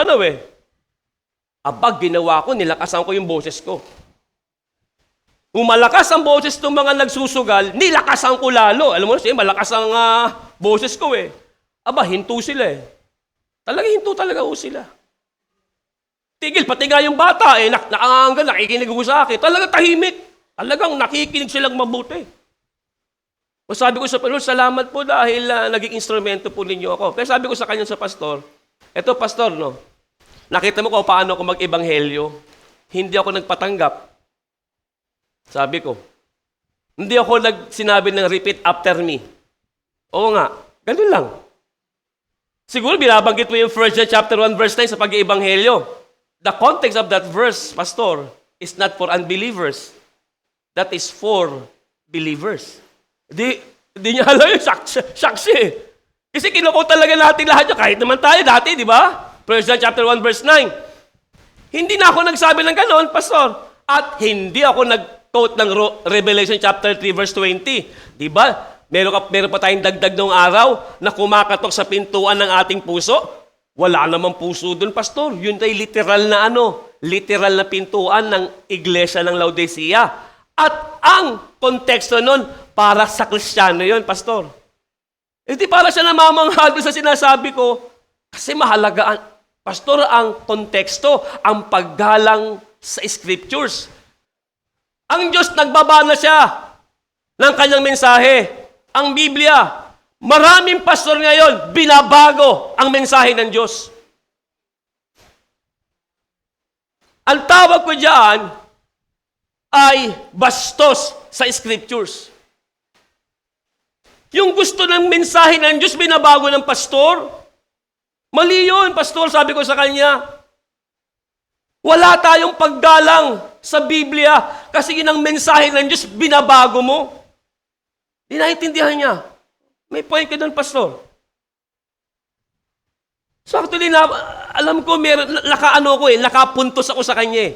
Aba, ginawa ko, nilakasan ko yung boses ko. Umalakas ang boses ng mga nagsusugal, nilakasan ko lalo. Alam mo, malakas ang boses ko Aba, hinto sila hinto talaga sila. Tigil, pati nga yung bata nakanganggal, nakikinig ko sa akin. Talagang tahimik. Talagang nakikinig silang mabuti. O sabi ko sa Panginoon, salamat po dahil naging instrumento po ninyo ako. Kaya sabi ko sa kanya sa pastor, eto pastor, nakita mo ko paano ako mag-ebanghelyo. Hindi ako nagpatanggap. Sabi ko, hindi ako sinabi ng repeat after me. Oo nga, ganun lang. Siguro binabanggit mo yung 1 John chapter 1 verse 9 sa pag-iebanghelyo. The context of that verse, pastor, is not for unbelievers. That is for believers. Di niya alam yung saksi. Kasi kinukot talaga natin lahat yun. Kahit naman tayo dati, di ba? 1 John chapter 1 verse 9. Hindi na ako nagsabi ng gano'n, Pastor. At hindi ako nag-quote ng Revelation chapter 3 verse 20. Di ba? Meron pa tayong dagdag nung araw na kumakatok sa pintuan ng ating puso. Wala namang puso doon, Pastor. Yun ay literal na literal na pintuan ng iglesia ng Laodicea. At ang konteksto nun, para sa Kristiyano yun, Pastor. Hindi para siya namamanghal sa sinasabi ko. Kasi mahalaga, Pastor, ang konteksto, ang paggalang sa Scriptures. Ang Diyos, nagbaba na siya ng kanyang mensahe. Ang Biblia, maraming pastor ngayon, binabago ang mensahe ng Diyos. Ang tawag ko diyan ay bastos sa Scriptures. Yung gusto ng mensahe ng Diyos, binabago ng pastor. Mali yun, Pastor, sabi ko sa kanya. Wala tayong paggalang sa Biblia kasi yun ang mensahe ng Diyos, binabago mo. Di naiintindihan niya. May point ka doon, Pastor. So actually, alam ko, nakapuntos ako sa kanya.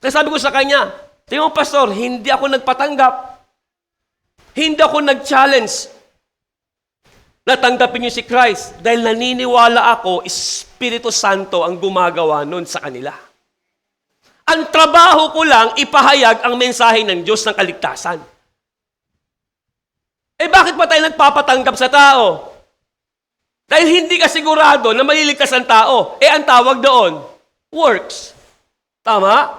Kaya sabi ko sa kanya, tingnan mo, Pastor, hindi ako nagpatanggap. Hindi ako nag-challenge na tanggapin niyo si Christ dahil naniniwala ako, Espiritu Santo ang gumagawa nun sa kanila. Ang trabaho ko lang, ipahayag ang mensahe ng Diyos ng kaligtasan. Eh bakit pa tayo nagpapatanggap sa tao? Dahil hindi ka sigurado na maliligtas ang tao. Eh ang tawag doon, works. Tama?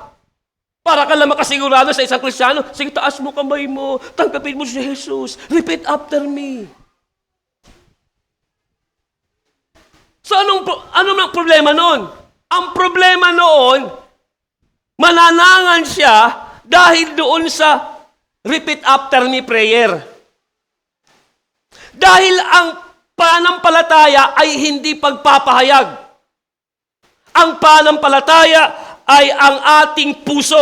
Para ka lang makasigurado sa isang Kristiyano, sige, taas mo kamay mo, tanggapin mo si Jesus, repeat after me. So anong problema noon? Ang problema noon, mananangan siya dahil doon sa repeat after me prayer. Dahil ang pananampalataya ay hindi pagpapahayag. Ang pananampalataya ay ang ating puso.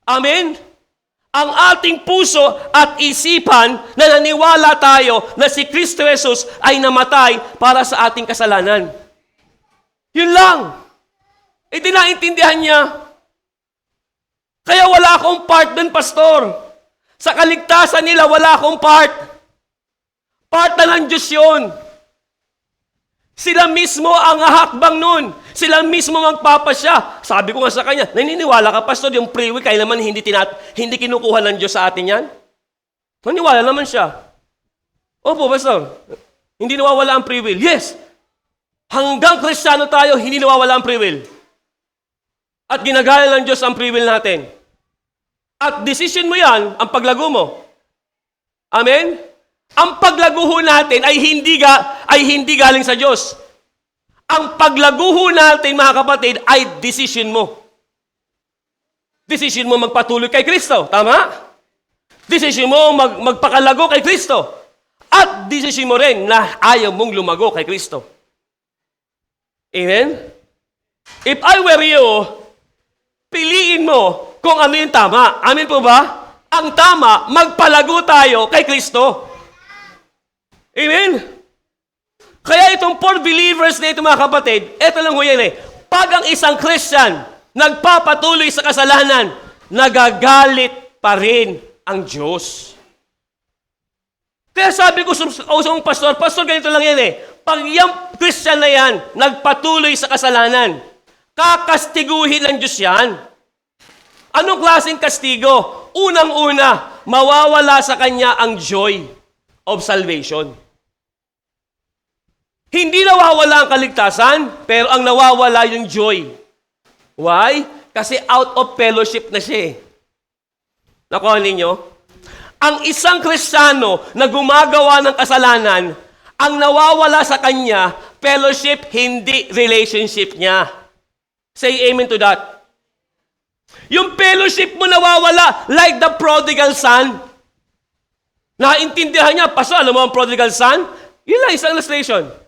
Amen? Ang ating puso at isipan na naniwala tayo na si Kristo Jesus ay namatay para sa ating kasalanan. Yun lang. E di naintindihan niya. Kaya wala akong part dun, Pastor. Sa kaligtasan nila, wala akong part. Part na ng Diyos yun. Sila mismo ang hahakbang nun. Sila mismo magpapasya. Sabi ko nga sa kanya, naniniwala ka, Pastor, yung free will, kaya naman hindi kinukuha ng Diyos sa atin yan? Naniwala naman siya. Opo, Pastor. Hindi nawawala ang free will. Yes. Hanggang Kristiyano tayo, hindi nawawala ang free will. At ginagaya ng Diyos ang free will natin. At decision mo yan, ang paglago mo. Amen? Ang paglaguho natin ay hindi galing sa Diyos. Ang paglaguho natin, mga kapatid, ay decision mo. Decision mo magpatuloy kay Kristo. Tama? Decision mo magpakalago kay Kristo. At decision mo rin na ayaw mong lumago kay Kristo. Amen? If I were you, piliin mo kung ano yung tama. Amen po ba? Ang tama, magpalago tayo kay Kristo. Amen? Kaya itong for believers na ito, mga kapatid, ito lang ho yan eh. Pag ang isang Christian nagpapatuloy sa kasalanan, nagagalit pa rin ang Diyos. Kaya sabi ko sa pastor, ganito lang yan eh. Pag yung Christian na yan, nagpatuloy sa kasalanan, kakastiguhin ng Diyos yan. Anong klaseng kastigo? Unang-una, mawawala sa kanya ang joy of salvation. Hindi nawawala ang kaligtasan, pero ang nawawala yung joy. Why? Kasi out of fellowship na siya eh. Nakuha ninyo? Ang isang Kristiyano na gumagawa ng kasalanan, ang nawawala sa kanya, fellowship, hindi relationship niya. Say amen to that. Yung fellowship mo nawawala, like the prodigal son. Naintindihan niya, Pastor, alam mo ang prodigal son? Yun lang, isang illustration.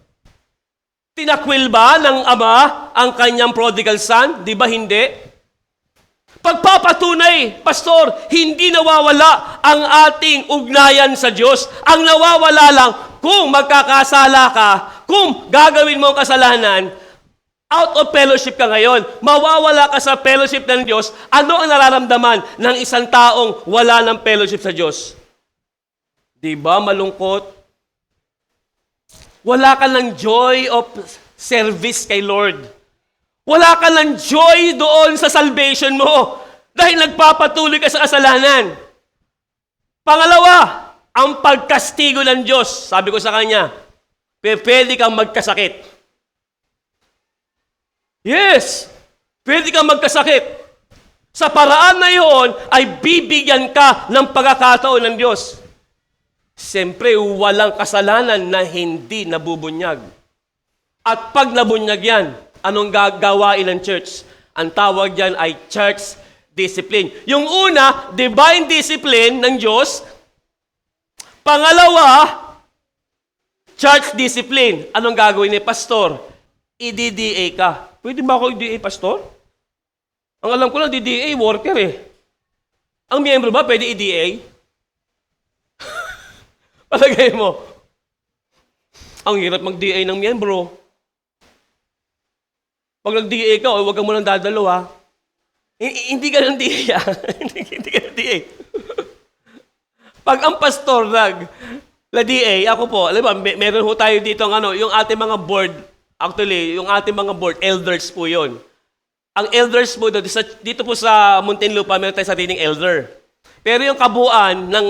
Tinakwil ba ng ama ang kanyang prodigal son? Di ba hindi? Pagpapatunay, pastor, hindi nawawala ang ating ugnayan sa Diyos. Ang nawawala lang, kung magkakasala ka, kung gagawin mo ang kasalanan, out of fellowship ka ngayon, mawawala ka sa fellowship ng Diyos, ano ang nararamdaman ng isang taong wala ng fellowship sa Diyos? Di ba malungkot? Wala ka ng joy of service kay Lord. Wala ka ng joy doon sa salvation mo dahil nagpapatuloy ka sa kasalanan. Pangalawa, ang pagkastigo ng Diyos. Sabi ko sa kanya, pwede kang magkasakit. Yes, pwede kang magkasakit. Sa paraan na iyon ay bibigyan ka ng pagkakataon ng Diyos. Siyempre, walang kasalanan na hindi nabubunyag. At pag nabunyag yan, anong gagawain ng church? Ang tawag dyan ay church discipline. Yung una, divine discipline ng Diyos. Pangalawa, church discipline. Anong gagawin ni pastor? I-DDA ka. Pwede ba ako i-DDA, pastor? Ang alam ko lang, DDA, worker eh. Ang miyembro ba pwede i-DA? Palagay mo, ang hirap mag-DA ng miyembro. Pag nag-DA ka, huwag ka mo nang dadalo, ha? Hindi ka ng DA, ha? Hindi ka ng DA. Pag ang pastor nag-DA, ako po, alam mo, meron ho tayo dito yung ating mga board, actually, yung ating mga board, elders po yon. Ang elders po, dito po sa Muntinlupa, meron tayo sariling elder. Pero yung kabuuan ng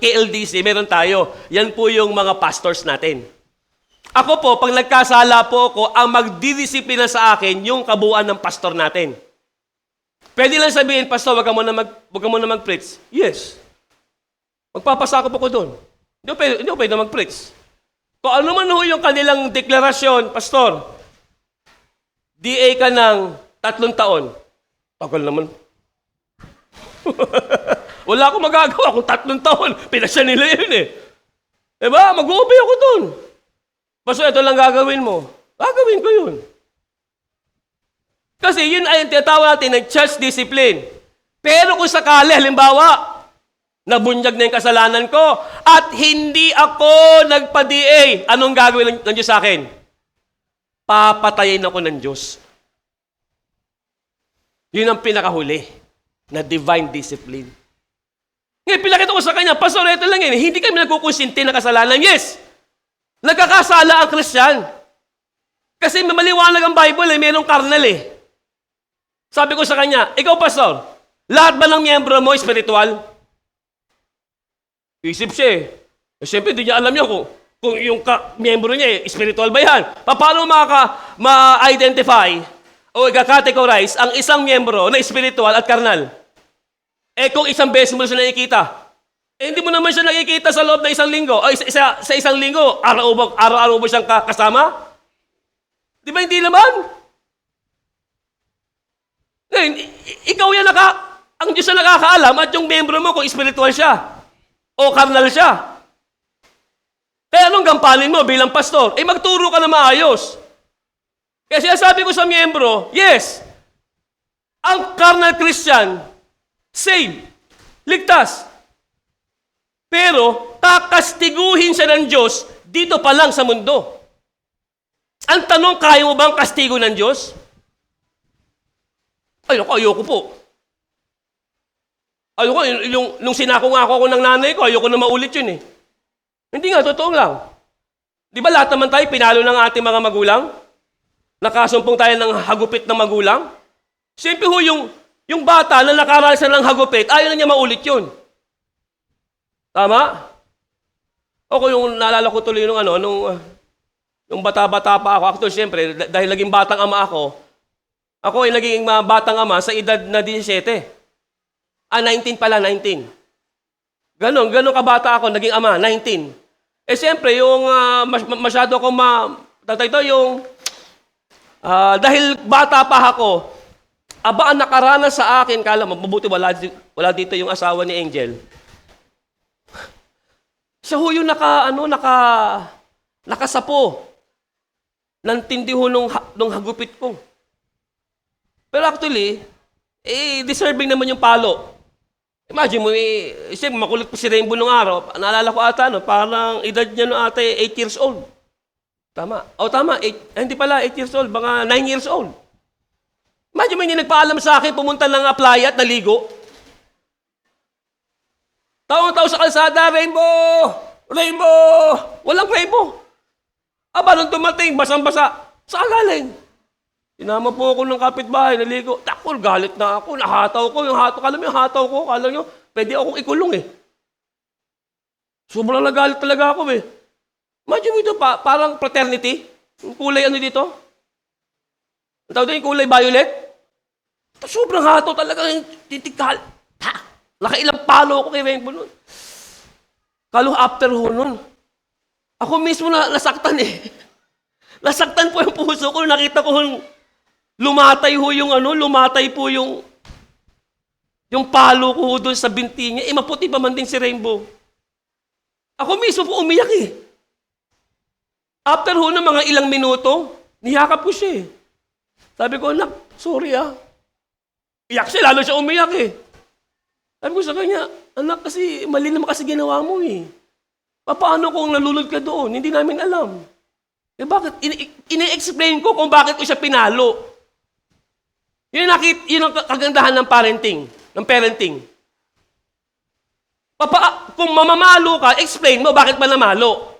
KLDC, meron tayo. Yan po yung mga pastors natin. Ako po, pag nagkasala po ako, ang magdidisiplina sa akin, yung kabuuan ng pastor natin. Pwede lang sabihin, pastor, wag ka muna mag-preach. Yes. Magpapasakop ako doon. Hindi ko pwede mag-preach. Kung ano man ho yung kanilang deklarasyon, pastor, DA ka ng 3 taon. Tagal naman. Wala akong magagawa kung 3 taon. Pinasya nila yun eh. Diba? Mag-uubay ako doon. Pastor, ito lang gagawin mo. Gagawin ko yun. Kasi yun ay ang tinatawag natin ng church discipline. Pero kung sakali, halimbawa, nabunyag na yung kasalanan ko at hindi ako nagpa-DA, anong gagawin ng Diyos sa akin? Papatayin ako ng Diyos. Yun ang pinakahuli na divine discipline. Ngayon, pinakita ko sa kanya, pastor, ito lang yun, hindi kami nagkukonsinti ng kasalanan. Yes, nagkakasala ang Christian. Kasi maliwanag ang Bible mayroong karnal eh. Sabi ko sa kanya, ikaw pastor, lahat ba ng miyembro mo spiritual? Isip siya eh. Siyempre, di niya alam niya kung yung miyembro niya spiritual ba yan. Paano ma-identify o i-categorize ang isang miyembro na spiritual at karnal? Kung isang beses mo siya nakikita, hindi mo naman siya nakikita sa loob ng isang linggo. O sa isang linggo, araw-araw mo siyang kasama? Di ba hindi naman? Ngayon, ikaw yan ang Diyos na nakakaalam at yung membro mo kung spiritual siya o karnal siya. Kaya anong gampanin mo bilang pastor? Magturo ka na maayos. Kasi sabi ko sa miyembro, yes, ang carnal Christian, saved, ligtas. Pero, kakastiguhin siya ng Diyos dito pa lang sa mundo. Ang tanong, kaya mo bang kastigo ng Diyos? Ayoko po. Ayoko, nung sinako nga ako ng nanay ko, ayoko na maulit yun eh. Hindi nga, totoo lang. Di ba lahat naman tayo pinalo ng ating mga magulang? Nakasumpong tayo ng hagupit ng magulang? Siyempre ho, yung bata na nakarasan ng hagupit, ayaw na niya maulit yun. Tama? O yung naalala ko tuloy nung bata-bata pa ako. Actually, siyempre, dahil naging batang ama ako ay naging batang ama sa edad na 17. 19 pala, 19. Ganon kabata ako, naging ama, 19. Siyempre, yung masyado akong dahil bata pa ako, ang nakaranas sa akin, kala mo, mabuti wala dito yung asawa ni Angel. Siya ho yung nakasapo. Nantindi ho nung hagupit ko. Pero actually, deserving naman yung palo. Imagine mo, isip, makulit po si Rainbow nung araw. Naalala ko ata, no, parang edad niya no ate, 8 years old. Tama. Tama. Hindi pala, 8 years old. Baka 9 years old. Imagine mo, hindi nagpaalam sa akin, pumunta ng playa at naligo. Tawang-taw sa kalsada, Rainbow! Rainbow! Walang rainbow. Nung dumating, basang-basa. Saan galing? Sinama po ako ng kapitbahay, naligo. Takol, galit na ako. Nahataw ko. Alam mo yung hataw ko? Kala nyo, pwede akong ikulong eh. Sobrang nagalit talaga ako eh. Imagine mo ito, parang fraternity. Yung kulay ano dito? Ang tawag doon yung kulay violet. Sobrang hataw talaga. Titikal. Nakailang palo ko kay Rainbow nun. Kalo after ho nun. Ako mismo nasaktan eh. Nasaktan po yung puso ko. Nakita ko lumatay po yung palo ko doon sa binti niya. Maputi pa man din si Rainbow. Ako mismo po umiyak eh. After ho ng mga ilang minuto, niyakap ko siya eh. Sabi ko, anak, sorry ah. Iyak siya, lalo siya umiyak eh. Sabi ko sa kanya, anak, kasi mali naman kasi ginawa mo eh. Paano kung nalulod ka doon? Hindi namin alam. Bakit? Ini-explain ko kung bakit ko siya pinalo. Yun ang kagandahan ng parenting. Kung mamamalo ka, explain mo bakit ba namalo.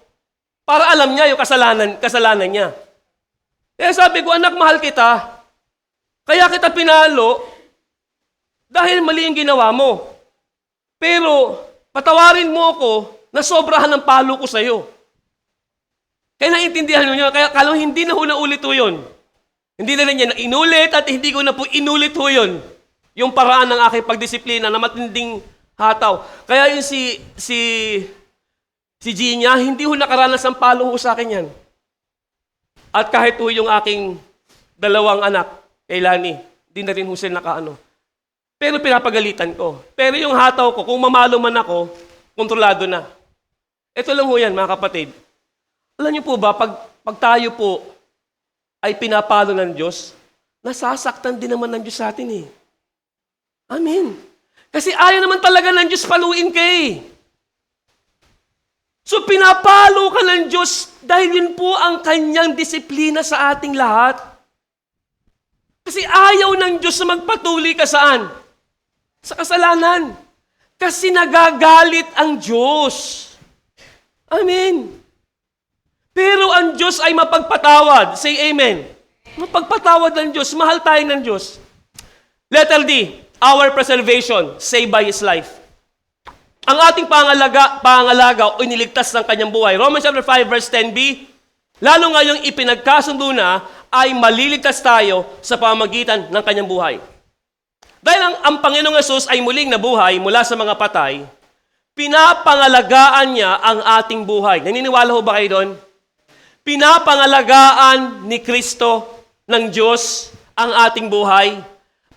Para alam niya yung kasalanan niya. Kaya sabi ko, anak, mahal kita. Kaya kita pinalo dahil mali yung ginawa mo. Pero patawarin mo ako na sobrahan ng palo ko sa'yo. Kaya naiintindihan niyo, kaya kalau hindi na naulit ho yun. Hindi na rin niya inulit at hindi ko na po inulit ho yun. Yung paraan ng aking pagdisiplina na matinding hataw. Kaya yung si Gina, hindi ho nakaranas ng palo ho sa akin yan. At kahit ho yung aking dalawang anak, kay Lani, hindi na rin ho sila nakaano. Pero pinapagalitan ko. Pero yung hataw ko, kung mamalo man ako, kontrolado na. Ito lang ho yan, mga kapatid. Alam niyo po ba, pag tayo po ay pinapalo ng Diyos, nasasaktan din naman ng Diyos sa atin eh. Amen. Kasi ayaw naman talaga ng Diyos paluin ka eh. So pinapalo ka ng Diyos dahil yun po ang kanyang disiplina sa ating lahat. Kasi ayaw ng Diyos na magpatuloy ka saan? Sa kasalanan. Kasi nagagalit ang Diyos. Amen. Pero ang Diyos ay mapagpatawad. Say amen. Mapagpatawad ng Diyos. Mahal tayo ng Diyos. Letter D, our preservation, saved by His life. Ang ating pangalaga o iniligtas ng kanyang buhay. Romans chapter 5 verse 10b, lalo ngayong ipinagkasundo na ay maliligtas tayo sa pamamagitan ng kanyang buhay. Dahil ang Panginoong Yesus ay muling nabuhay mula sa mga patay, pinapangalagaan niya ang ating buhay. Naniniwala ho ba kayo doon? Pinapangalagaan ni Kristo ng Diyos ang ating buhay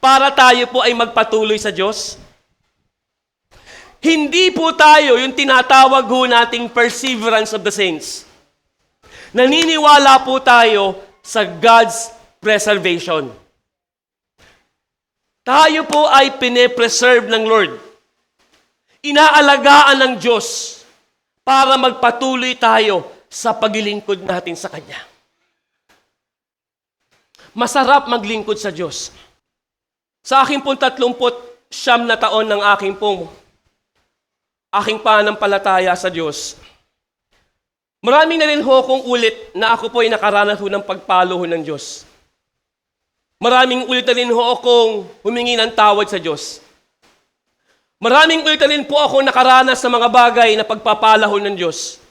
para tayo po ay magpatuloy sa Diyos. Hindi po tayo yung tinatawag ho nating perseverance of the saints. Naniniwala po tayo sa God's preservation. Tayo po ay pine-preserve ng Lord. Inaalagaan ng Diyos para magpatuloy tayo sa paglilingkod natin sa Kanya. Masarap maglingkod sa Diyos. Sa aking pong 39 na taon ng aking pananampalataya sa Diyos, maraming na rin ho kong ulit na ako po ay nakaranas ho ng pagpalo ho ng Diyos. Maraming ulit na rin ho akong humingi ng tawad sa Diyos. Maraming ulit na rin po ako nakaranas sa mga bagay na pagpapala ho ng Diyos.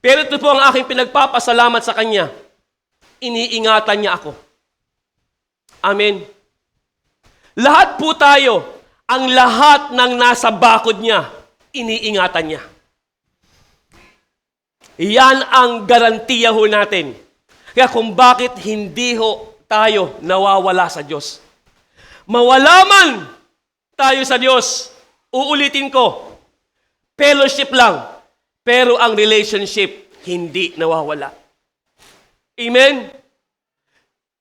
Pero ito po ang aking pinagpapasalamat sa Kanya. Iniingatan niya ako. Amen. Lahat po tayo, ang lahat ng nasa bakod niya, iniingatan niya. Yan ang garantiya ho natin. Kaya kung bakit hindi ho tayo nawawala sa Diyos. Mawala man tayo sa Diyos, uulitin ko, fellowship lang, pero ang relationship hindi nawawala. Amen?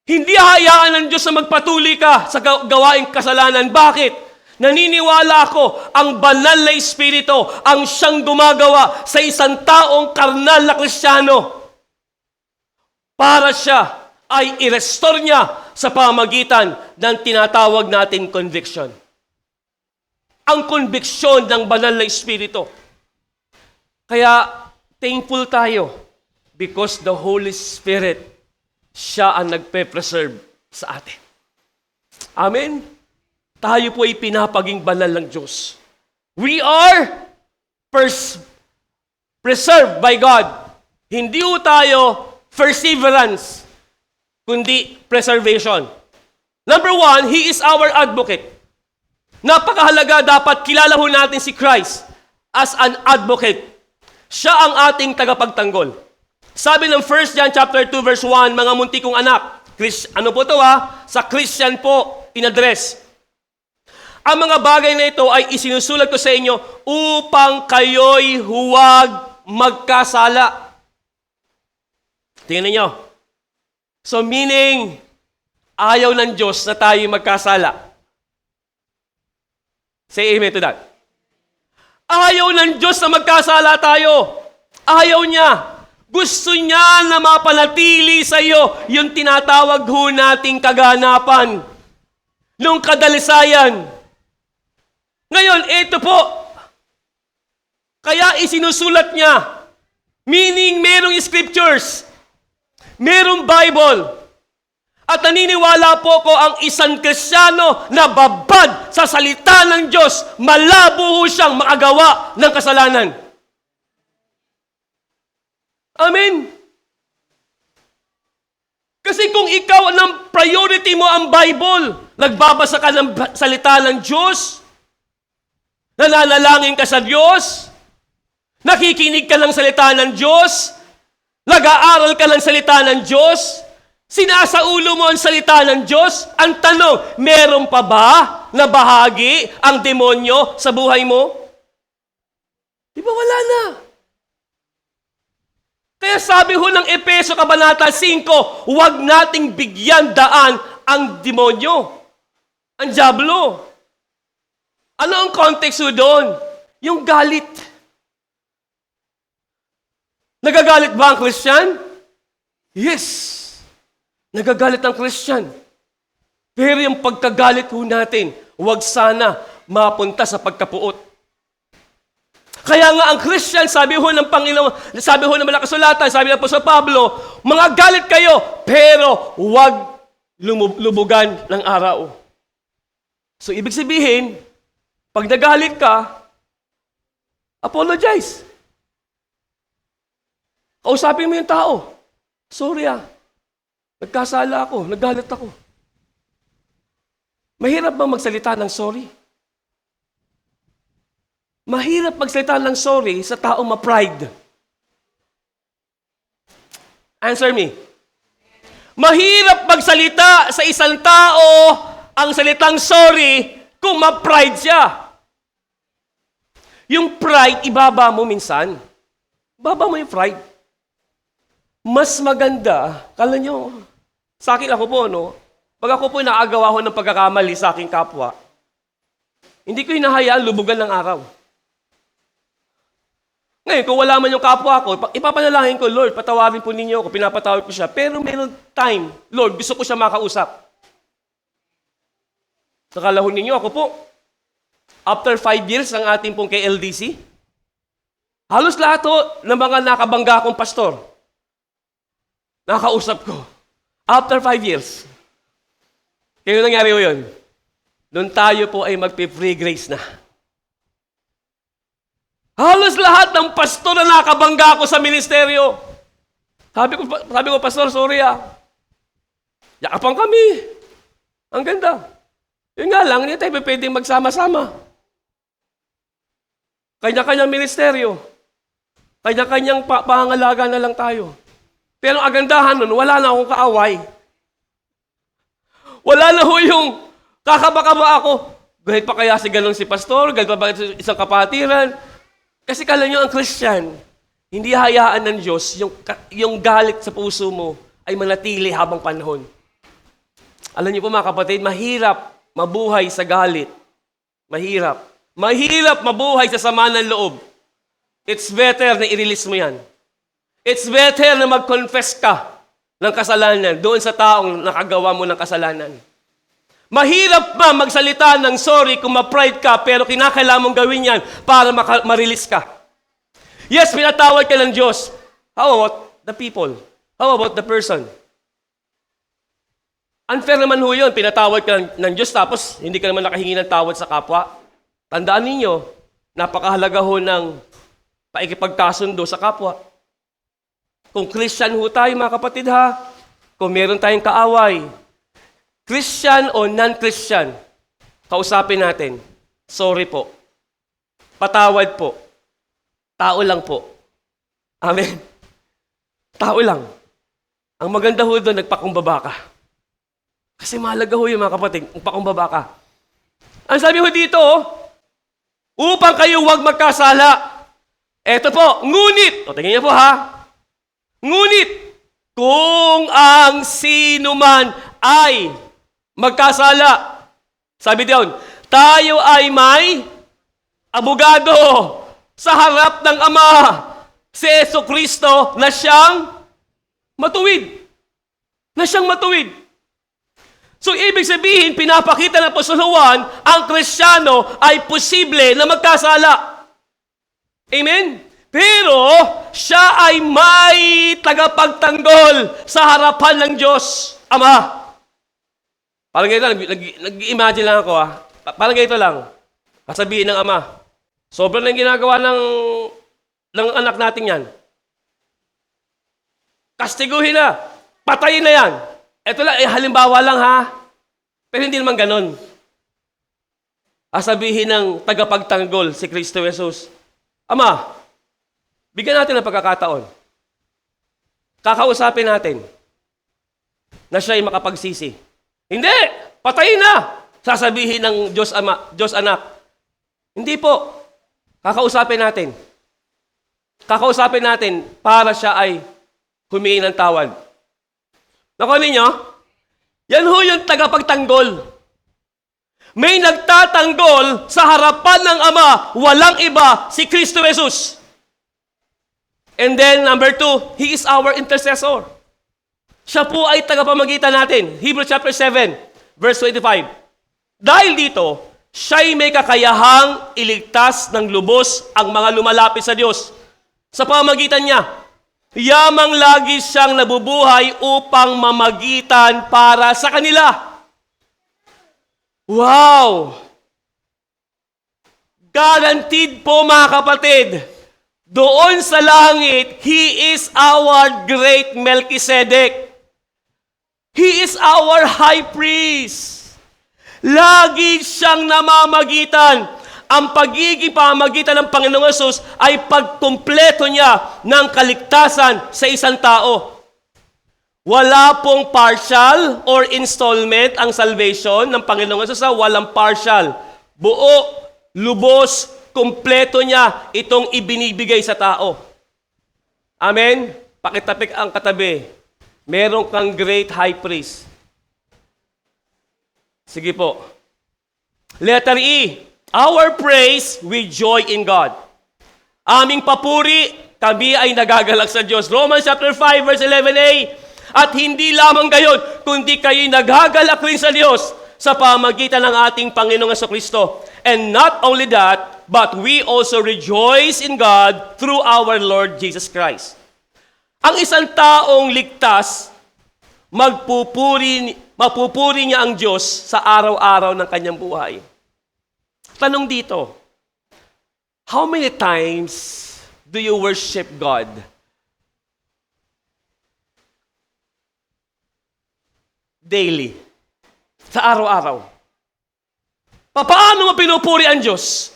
Hindi hayaan ng Diyos na magpatuloy ka sa gawaing kasalanan. Bakit? Naniniwala ako, ang banal na Espiritu ang siyang gumagawa sa isang taong karnal na Kristiyano para siya ay i-restore niya sa pamagitan ng tinatawag nating conviction. Ang conviction ng banal na Espiritu. Kaya thankful tayo because the Holy Spirit, siya ang nagpe-preserve sa atin. Amen? Tayo po ay pinapaging banal ng Diyos. We are preserved by God. Hindi po tayo perseverance, kundi preservation. Number one, He is our advocate. Napakahalaga, dapat kilala ho natin si Christ as an advocate. Siya ang ating tagapagtanggol. Sabi ng 1 John chapter 2 verse 1, mga munti kong anak, ano po ito sa Christian po inadress. Ang mga bagay na ito ay isinusulat ko sa inyo upang kayo'y huwag magkasala. Tingnan ninyo. So meaning, ayaw ng Diyos na tayo magkasala. Say amen to that. Ayaw ng Diyos na magkasala tayo. Ayaw niya. Gusto niya na mapanatili sa iyo yung tinatawag ho nating kaganapan. Nung kadalisayan. Ngayon, ito po. Kaya isinusulat niya. Meaning, merong scriptures. Merong Bible. At naniniwala po ko ang isang Kristiyano na babad sa salita ng Diyos, malabo ho siyang makagawa ng kasalanan. Amen. Kasi kung ikaw ng priority mo ang Bible, nagbabasa ka ng salita ng Diyos, nananalangin ka sa Diyos, nakikinig ka ng salita ng Diyos, nag-aaral ka ng salita ng Diyos, sinasaulo mo ang salita ng Diyos, ang tanong, meron pa ba na bahagi ang demonyo sa buhay mo? Di ba wala na? Kaya sabi ho ng Efeso Kabanata 5, huwag nating bigyan daan ang demonyo, ang diablo. Ano ang context ho doon? Yung galit. Nagagalit ba ang Christian? Yes. Nagagalit ang Christian. Pero yung pagkagalit ho natin, huwag sana mapunta sa pagkapuot. Kaya nga ang Christian, sabi ho ng Panginoon, sabi ho ng mga kasulatan, sabi ng Apostol Pablo, mga galit kayo, pero huwag lubugan ng araw. So ibig sabihin, pag nagalit ka, apologize. Kausapin mo yung tao. Sorry nagkasala ako, nagalit ako. Mahirap ba magsalita ng sorry? Mahirap magsalita ng sorry sa taong ma-pride. Answer me. Mahirap magsalita sa isang tao ang salitang sorry kung ma-pride siya. Yung pride, ibaba mo minsan. Ibaba mo yung pride. Mas maganda, kala nyo, sa akin ako po, pag ako po naagawa ko ng pagkakamali sa aking kapwa, hindi ko hinahayaan lubugan ng araw. Ngayon, kung wala man yung kapwa ko, ipapanalangin ko, Lord, patawarin po ninyo ako, pinapatawad ko siya. Pero meron time, Lord, gusto ko siya makausap. Nakalahon ninyo, ako po, after 5 years ang ating pong KLDC, halos lahat ng mga nakabangga akong pastor, nakausap ko. After 5 years. Kaya nangyari ko yun. Doon tayo po ay magpe-free grace na. Halos lahat ng pastor na nakabangga ko sa ministeryo. Sabi ko, Pastor, sorry Yakapan kami. Ang ganda. Yun nga lang, hindi tayo pwedeng magsama-sama. Kanya-kanyang ministeryo. Kanya-kanyang pangangalaga na lang tayo. Pero ang agandahan nun, wala na akong kaaway. Wala na ho yung kakaba-kaba ako. Galit pa kaya si ganun si pastor? Galit pa ba isang kapatiran? Kasi kala nyo ang Christian, hindi hayaan ng Diyos yung galit sa puso mo ay manatili habang panahon. Alam niyo po mga kapatid, mahirap mabuhay sa galit. Mahirap. Mahirap mabuhay sa sama ng loob. It's better na i-release mo yan. It's better na mag-confess ka ng kasalanan doon sa taong nakagawa mo ng kasalanan. Mahirap ba magsalita ng sorry kung ma-pride ka pero kinakailangan mong gawin yan para ma-release ka? Yes, pinatawad ka ng Diyos. How about the people? How about the person? Unfair naman ho yun. Pinatawad ka ng Diyos tapos hindi ka naman nakahingi ng tawad sa kapwa. Tandaan ninyo, napakahalaga ho ng paikipagkasundo sa kapwa. Kung Christian ho tayo mga kapatid ha, kung meron tayong kaaway, Christian o non-Christian, kausapin natin, sorry po, patawad po, tao lang po. Amen. Tao lang. Ang maganda ho doon, nagpakumbaba ka. Kasi mahalaga ho yung mga kapatid, nagpakumbaba ka. Ang sabi ho dito, upang kayo huwag magkasala. Eto po, ngunit, o tingnan niyo po ha, ngunit, kung ang sino man ay magkasala, sabi diyon, tayo ay may abogado sa harap ng Ama, si Jesucristo na siyang matuwid. Na siyang matuwid. So, ibig sabihin, pinapakita ng Apostol Juan, ang Kristiyano ay posible na magkasala. Amen? Pero, siya ay may tagapagtanggol sa harapan ng Diyos, Ama. Parang ganito lang, nag-imagine lang ako Parang ganito lang. Kasabihin ng Ama, sobrang lang ginagawa ng anak natin yan. Kastiguhin na. Patayin na yan. Ito lang, halimbawa lang ha. Pero hindi naman ganon. Sabihin ng tagapagtanggol si Kristo Jesus, Ama, bigyan natin ng pagkakataon. Kakausapin natin na siya ay makapagsisi. Hindi! Patayin na! Sasabihin ng Diyos Ama, Diyos Anak. Hindi po. Kakausapin natin. Kakausapin natin para siya ay humingi ng tawad. Nakuha ninyo? Yan ho yung tagapagtanggol. May nagtatanggol sa harapan ng Ama, walang iba, si Kristo Jesus. And then, number 2, He is our intercessor. Siya po ay tagapamagitan natin. Hebrews chapter 7, verse 25. Dahil dito, siya'y may kakayahang iligtas ng lubos ang mga lumalapit sa Diyos. Sa pamamagitan niya, yamang lagi siyang nabubuhay upang mamagitan para sa kanila. Wow! Guaranteed po mga kapatid, doon sa langit, He is our great Melchizedek. He is our high priest. Lagi siyang namamagitan. Ang pagiging pamamagitan ng Panginoong Hesus ay pagkumpleto niya ng kaligtasan sa isang tao. Wala pong partial or installment ang salvation ng Panginoong Hesus. Walang partial. Buo, lubos, kumpleto niya itong ibinibigay sa tao. Amen? Pakitapik ang katabi. Meron kang great high priest. Sige po. Letter E. Our praise with joy in God. Aming papuri, kami ay nagagalak sa Diyos. Romans chapter 5, verse 11a. At hindi lamang gayon, kundi kayo'y nagagalak rin sa Diyos sa pamagitan ng ating Panginoong Jesucristo. And not only that, but we also rejoice in God through our Lord Jesus Christ. Ang isang taong ligtas, mapupuri niya ang Diyos sa araw-araw ng kanyang buhay. Tanong dito, how many times do you worship God? Daily. Sa araw-araw. Paano mo pinupuri ang Diyos?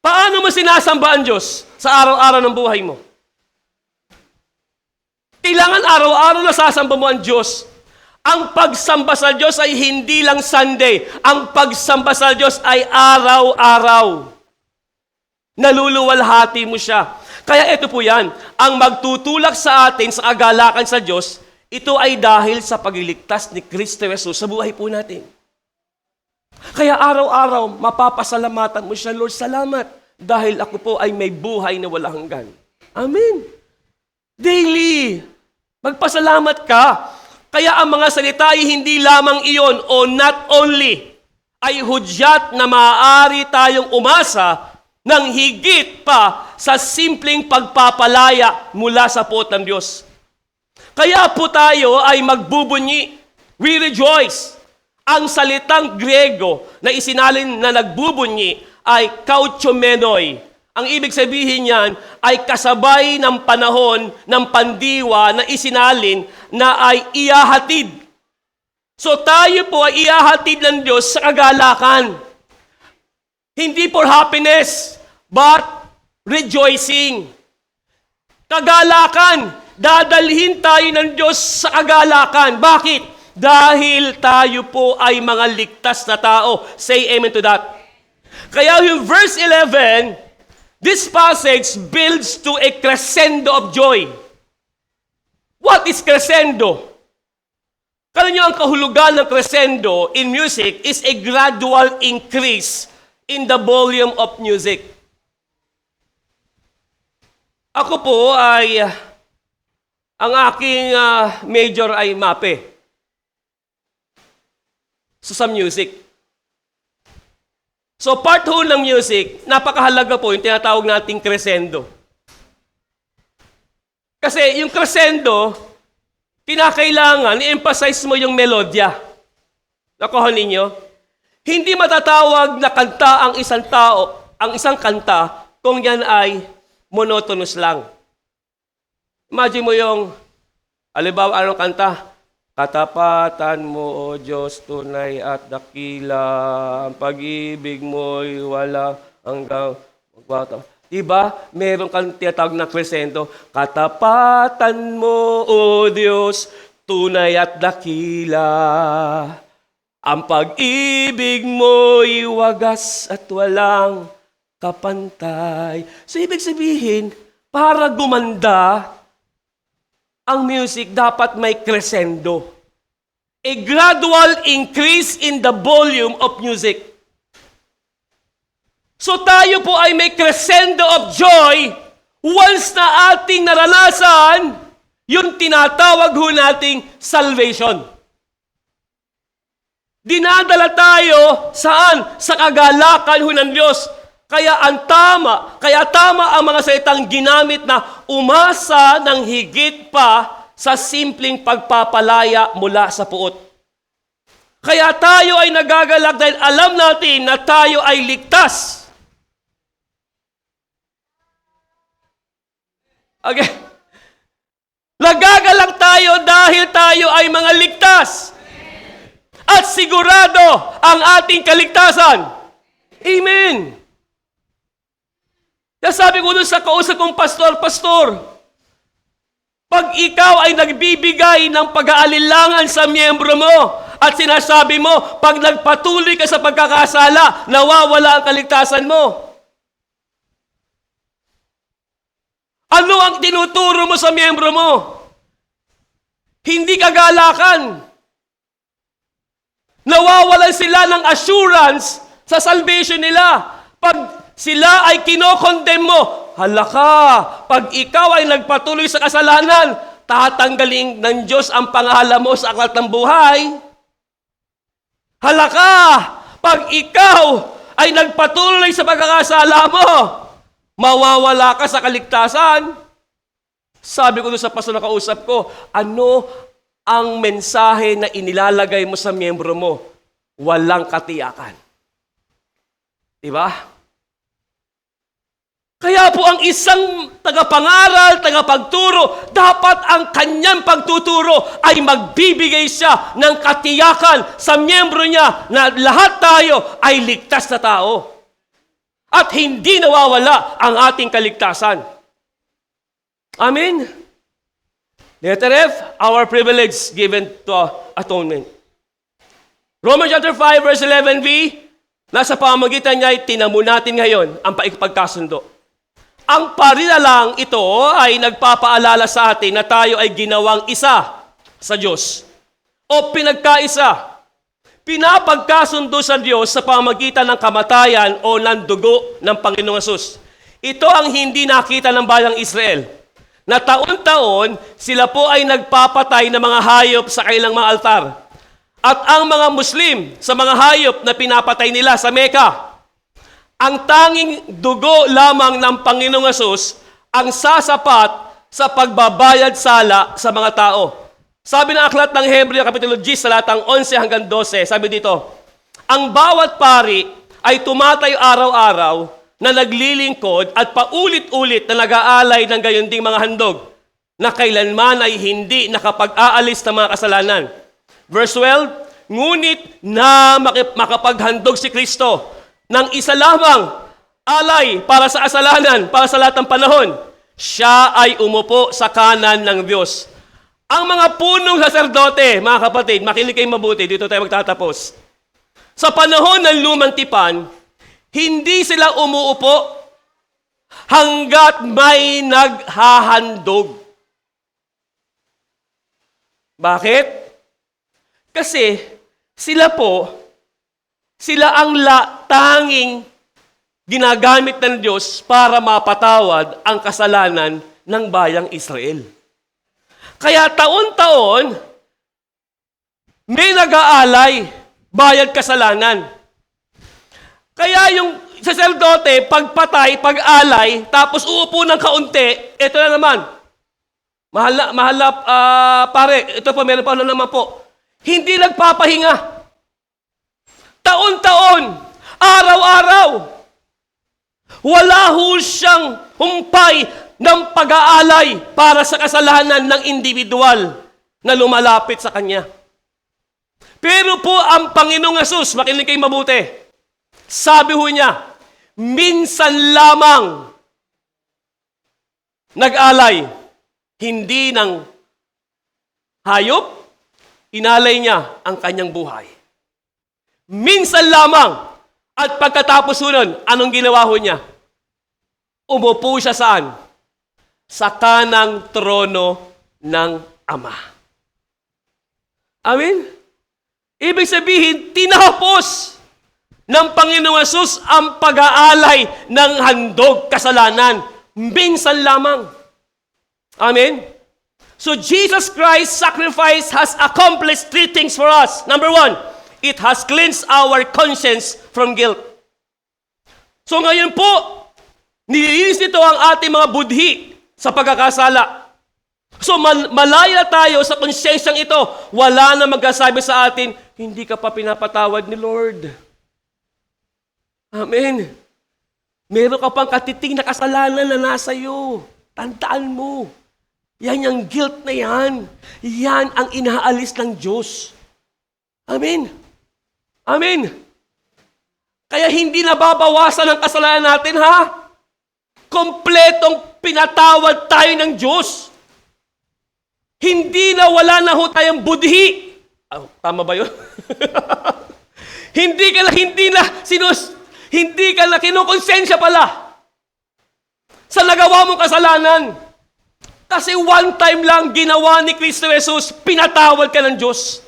Paano mo sinasamba ang Diyos sa araw-araw ng buhay mo? Kailangan araw-araw na sasamba mo ang Diyos. Ang pagsamba sa Diyos ay hindi lang Sunday. Ang pagsamba sa Diyos ay araw-araw. Naluluwalhati mo siya. Kaya ito po yan, ang magtutulak sa atin sa kagalakan sa Diyos, Ito ay dahil sa pagliligtas ni Kristo Jesus sa buhay po natin. Kaya araw-araw, mapapasalamatan mo siya, Lord, salamat. Dahil ako po ay may buhay na walang hanggan. Amen. Daily, magpasalamat ka. Kaya ang mga salita ay hindi lamang iyon o not only ay hudyat na maaari tayong umasa ng higit pa sa simpleng pagpapalaya mula sa puot ng Diyos. Kaya po tayo ay magbubunyi. We rejoice. Ang salitang Griego na isinalin na nagbubunyi ay kauchomenoi. Ang ibig sabihin niyan ay kasabay ng panahon ng pandiwa na isinalin na ay ihahatid. So tayo po ay ihahatid ng Diyos sa kagalakan. Hindi for happiness, but rejoicing. Kagalakan. Dadalhin tayo ng Diyos sa kagalakan. Bakit? Dahil tayo po ay mga ligtas na tao. Say amen to that. Kaya yung verse 11, this passage builds to a crescendo of joy. What is crescendo? Kala nyo ang kahulugan ng crescendo in music is a gradual increase in the volume of music. Ako po ay, ang aking major ay MAPE. So sa music. So part ho ng music, napakahalaga po yung tinatawag nating crescendo. Kasi yung crescendo, kinakailangan i-emphasize mo yung melodya. Nakuha ninyo? Hindi matatawag na kanta ang isang tao, ang isang kanta, kung yan ay monotonous lang. Imagine mo yung, halimbawa, anong kanta? Katapatan mo, O Diyos, tunay at dakila, ang pag-ibig mo'y wala hanggang magwata. Diba? Meron kang tinatawag na crescendo. Katapatan mo, O Diyos, tunay at dakila, ang pag-ibig mo'y wagas at walang kapantay. So, ibig sabihin, para gumanda, ang music dapat may crescendo. A gradual increase in the volume of music. So tayo po ay may crescendo of joy once na ating naranasan yung tinatawag ho nating salvation. Dinadala tayo saan? Sa kagalakan ho ng Diyos. Kaya tama ang mga salitang ginamit na umasa ng higit pa sa simpleng pagpapalaya mula sa puot. Kaya tayo ay nagagalak dahil alam natin na tayo ay ligtas. Okay. Nagagalak tayo dahil tayo ay mga ligtas. At sigurado ang ating kaligtasan. Amen. Kaya sabi ko dun sa kausap kong pastor, pag ikaw ay nagbibigay ng pag-aalilangan sa miyembro mo at sinasabi mo, pag nagpatuloy ka sa pagkakasala, nawawala ang kaligtasan mo. Ano ang tinuturo mo sa miyembro mo? Hindi kagalakan. Nawawalan sila ng assurance sa salvation nila. Pag sila ay kinokondem mo, halaka, pag ikaw ay nagpatuloy sa kasalanan, tatanggalin ng Diyos ang pangalan mo sa aklat ng buhay. Halaka, pag ikaw ay nagpatuloy sa pagkakasala mo, mawawala ka sa kaligtasan. Sabi ko doon sa pastor na kausap ko, ano ang mensahe na inilalagay mo sa miyembro mo? Walang katiyakan. Diba? Kaya po ang isang tagapangaral, tagapagturo, dapat ang kanyang pagtuturo ay magbibigay siya ng katiyakan sa miyembro niya na lahat tayo ay ligtas na tao. At hindi nawawala ang ating kaligtasan. Amen? Letter F, our privilege given to atonement. Romans chapter 5 verse 11b, nasa pamamagitan niya ay tinamo natin ngayon ang paikpagkasundo. Ang parinalang ito ay nagpapaalala sa atin na tayo ay ginawang isa. sa Diyos o pinagkaisa. Pinapagkasundo sa Diyos sa pamagitan ng kamatayan o ng dugo ng Panginoong Hesus. Ito ang hindi nakita ng bayang Israel, na taon-taon sila po ay nagpapatay ng mga hayop sa kanilang mga altar. At ang mga Muslim sa mga hayop na pinapatay nila sa Mecca, ang tanging dugo lamang ng Panginoong Hesus ang sasapat sa pagbabayad sala sa mga tao. Sabi ng aklat ng Hebreo, Kapitulo 10, talatang 11 hanggang 12, sabi dito, ang bawat pari ay tumatayo araw-araw na naglilingkod at paulit-ulit na nag-aalay ng gayunding mga handog na kailanman ay hindi nakapag-aalis ng mga kasalanan. Verse 12, ngunit na makapaghandog si Kristo ng isa lamang alay para sa kasalanan, para sa lahat ng panahon, siya ay umupo sa kanan ng Diyos. Ang mga punong saserdote, mga kapatid, makinig kayo mabuti, dito tayo magtatapos. Sa panahon ng lumang tipan, hindi sila umuupo hanggat may naghahandog. Bakit? Kasi sila ang tanging ginagamit ng Diyos para mapatawad ang kasalanan ng bayang Israel. Kaya taon-taon, may nag-aalay, bayad kasalanan. Kaya yung saserdote, pagpatay, pag-alay, tapos uupo ng kaunti, ito na naman. Mahal na, pare, ito po, meron pa na naman po. Hindi nagpapahinga. Taon-taon, araw-araw. Wala ho siyang humpay ng pag-aalay para sa kasalanan ng individual na lumalapit sa Kanya. Pero po ang Panginoong Hesus, makinig kayo mabuti, sabi ho niya, minsan lamang nag-alay, hindi ng hayop, inalay niya ang kanyang buhay. Minsan lamang, at pagkatapos nun, anong ginawa ho niya? Umupo siya saan? Sa kanang trono ng Ama. Amen? Ibig sabihin, tinapos ng Panginoong Hesus ang pag-aalay ng handog kasalanan. Minsan lamang. Amen? So Jesus Christ's sacrifice has accomplished three things for us. Number one, it has cleansed our conscience from guilt. So ngayon po, nililinis nito ang ating mga budhi sa pagkakasala. So malaya tayo sa konsensyang ito. Wala na magsasabi sa atin, hindi ka pa pinapatawad ni Lord. Amen. Meron ka pang katiting na kasalanan na nasa iyo. Tandaan mo. Yan yung guilt na yan. Yan ang inaalis ng Diyos. Amen. Amen. Kaya hindi nababawasan ang kasalanan natin, ha? Kompletong pinatawad tayo ng Diyos. Hindi na wala na ho tayong budhi. Tama ba yun? Hindi ka na kinukonsensya pala sa nagawa mong kasalanan. Kasi one time lang ginawa ni Kristo Jesus, pinatawad ka ng Diyos.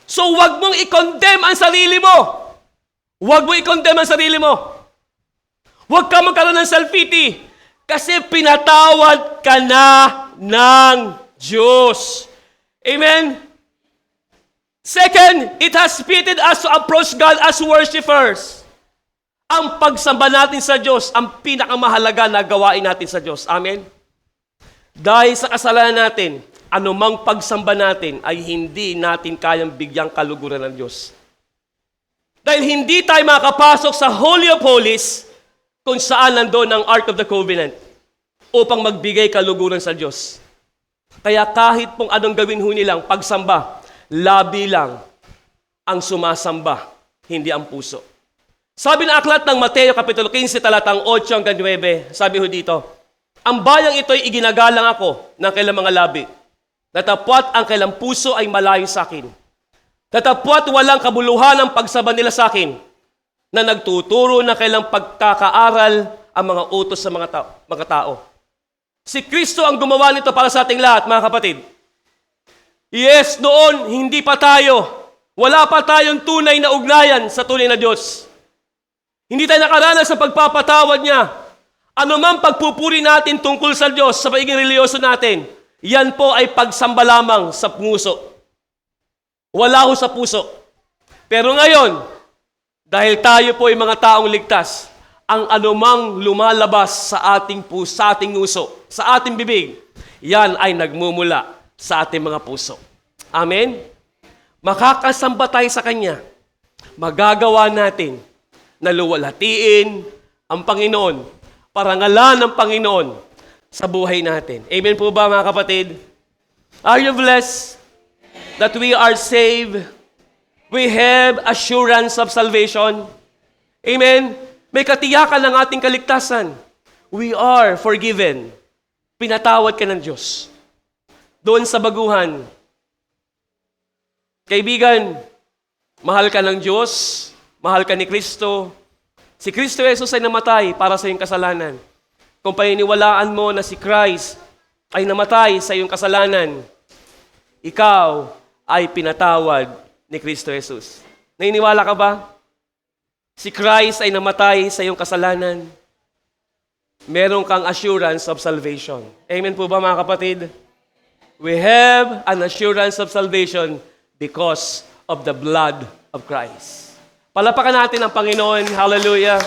So wag mong i-condemn ang sarili mo. Wag mo i-condemn ang sarili mo. Wag ka magkaroon ng self-pity. Kasi pinatawad ka na ng Diyos. Amen? Second, it has fitted us to approach God as worshipers. Ang pagsamba natin sa Diyos, ang pinakamahalaga na gawain natin sa Diyos. Amen? Dahil sa kasalanan natin, anumang pagsamba natin ay hindi natin kayang bigyang kaluguran ng Diyos. Dahil hindi tayo makapasok sa Holy of Holies kung saan nandoon ang Ark of the Covenant upang magbigay kaluguran sa Diyos. Kaya kahit pong anong gawin ho nilang pagsamba, labi lang ang sumasamba, hindi ang puso. Sabi ng aklat ng Mateo, Kapitulo 15, talatang 8 hanggang 9, sabi ho dito, ang bayang ito'y iginagalang ako ng kailang mga labi. Natapwat ang kailang puso ay malayo sa akin. Natapwat walang kabuluhan ang pagsamba nila sa akin na nagtuturo na kailang pagkakaaral ang mga utos sa mga tao. Si Kristo ang gumawa nito para sa ating lahat, mga kapatid. Yes, noon, hindi pa tayo. Wala pa tayong tunay na ugnayan sa tunay na Diyos. Hindi tayo nakaranas sa pagpapatawad niya. Ano man pagpupuri natin tungkol sa Diyos, sa pagiging reliyoso natin, yan po ay pagsamba lamang sa puso. Wala ho sa puso. Pero ngayon, dahil tayo po ay mga taong ligtas, ang anumang lumalabas sa ating puso, sa ating uso, sa ating bibig, yan ay nagmumula sa ating mga puso. Amen? Makakasamba tayo sa Kanya. Magagawa natin na luwalhatiin ang Panginoon, parangalan ng Panginoon sa buhay natin. Amen po ba mga kapatid? Are you blessed that we are saved? We have assurance of salvation. Amen? May katiyakan ng ating kaligtasan. We are forgiven. Pinatawad ka ng Diyos. Doon sa baguhan. Kaibigan, mahal ka ng Diyos, mahal ka ni Kristo. Si Kristo Jesus ay namatay para sa iyong kasalanan. Kung paniniwalaan mo na si Christ ay namatay sa iyong kasalanan, ikaw ay pinatawad ni Kristo Jesus. Naniniwala ka ba? Si Christ ay namatay sa iyong kasalanan. Meron kang assurance of salvation. Amen po ba mga kapatid? We have an assurance of salvation because of the blood of Christ. Palapakan natin ang Panginoon. Hallelujah.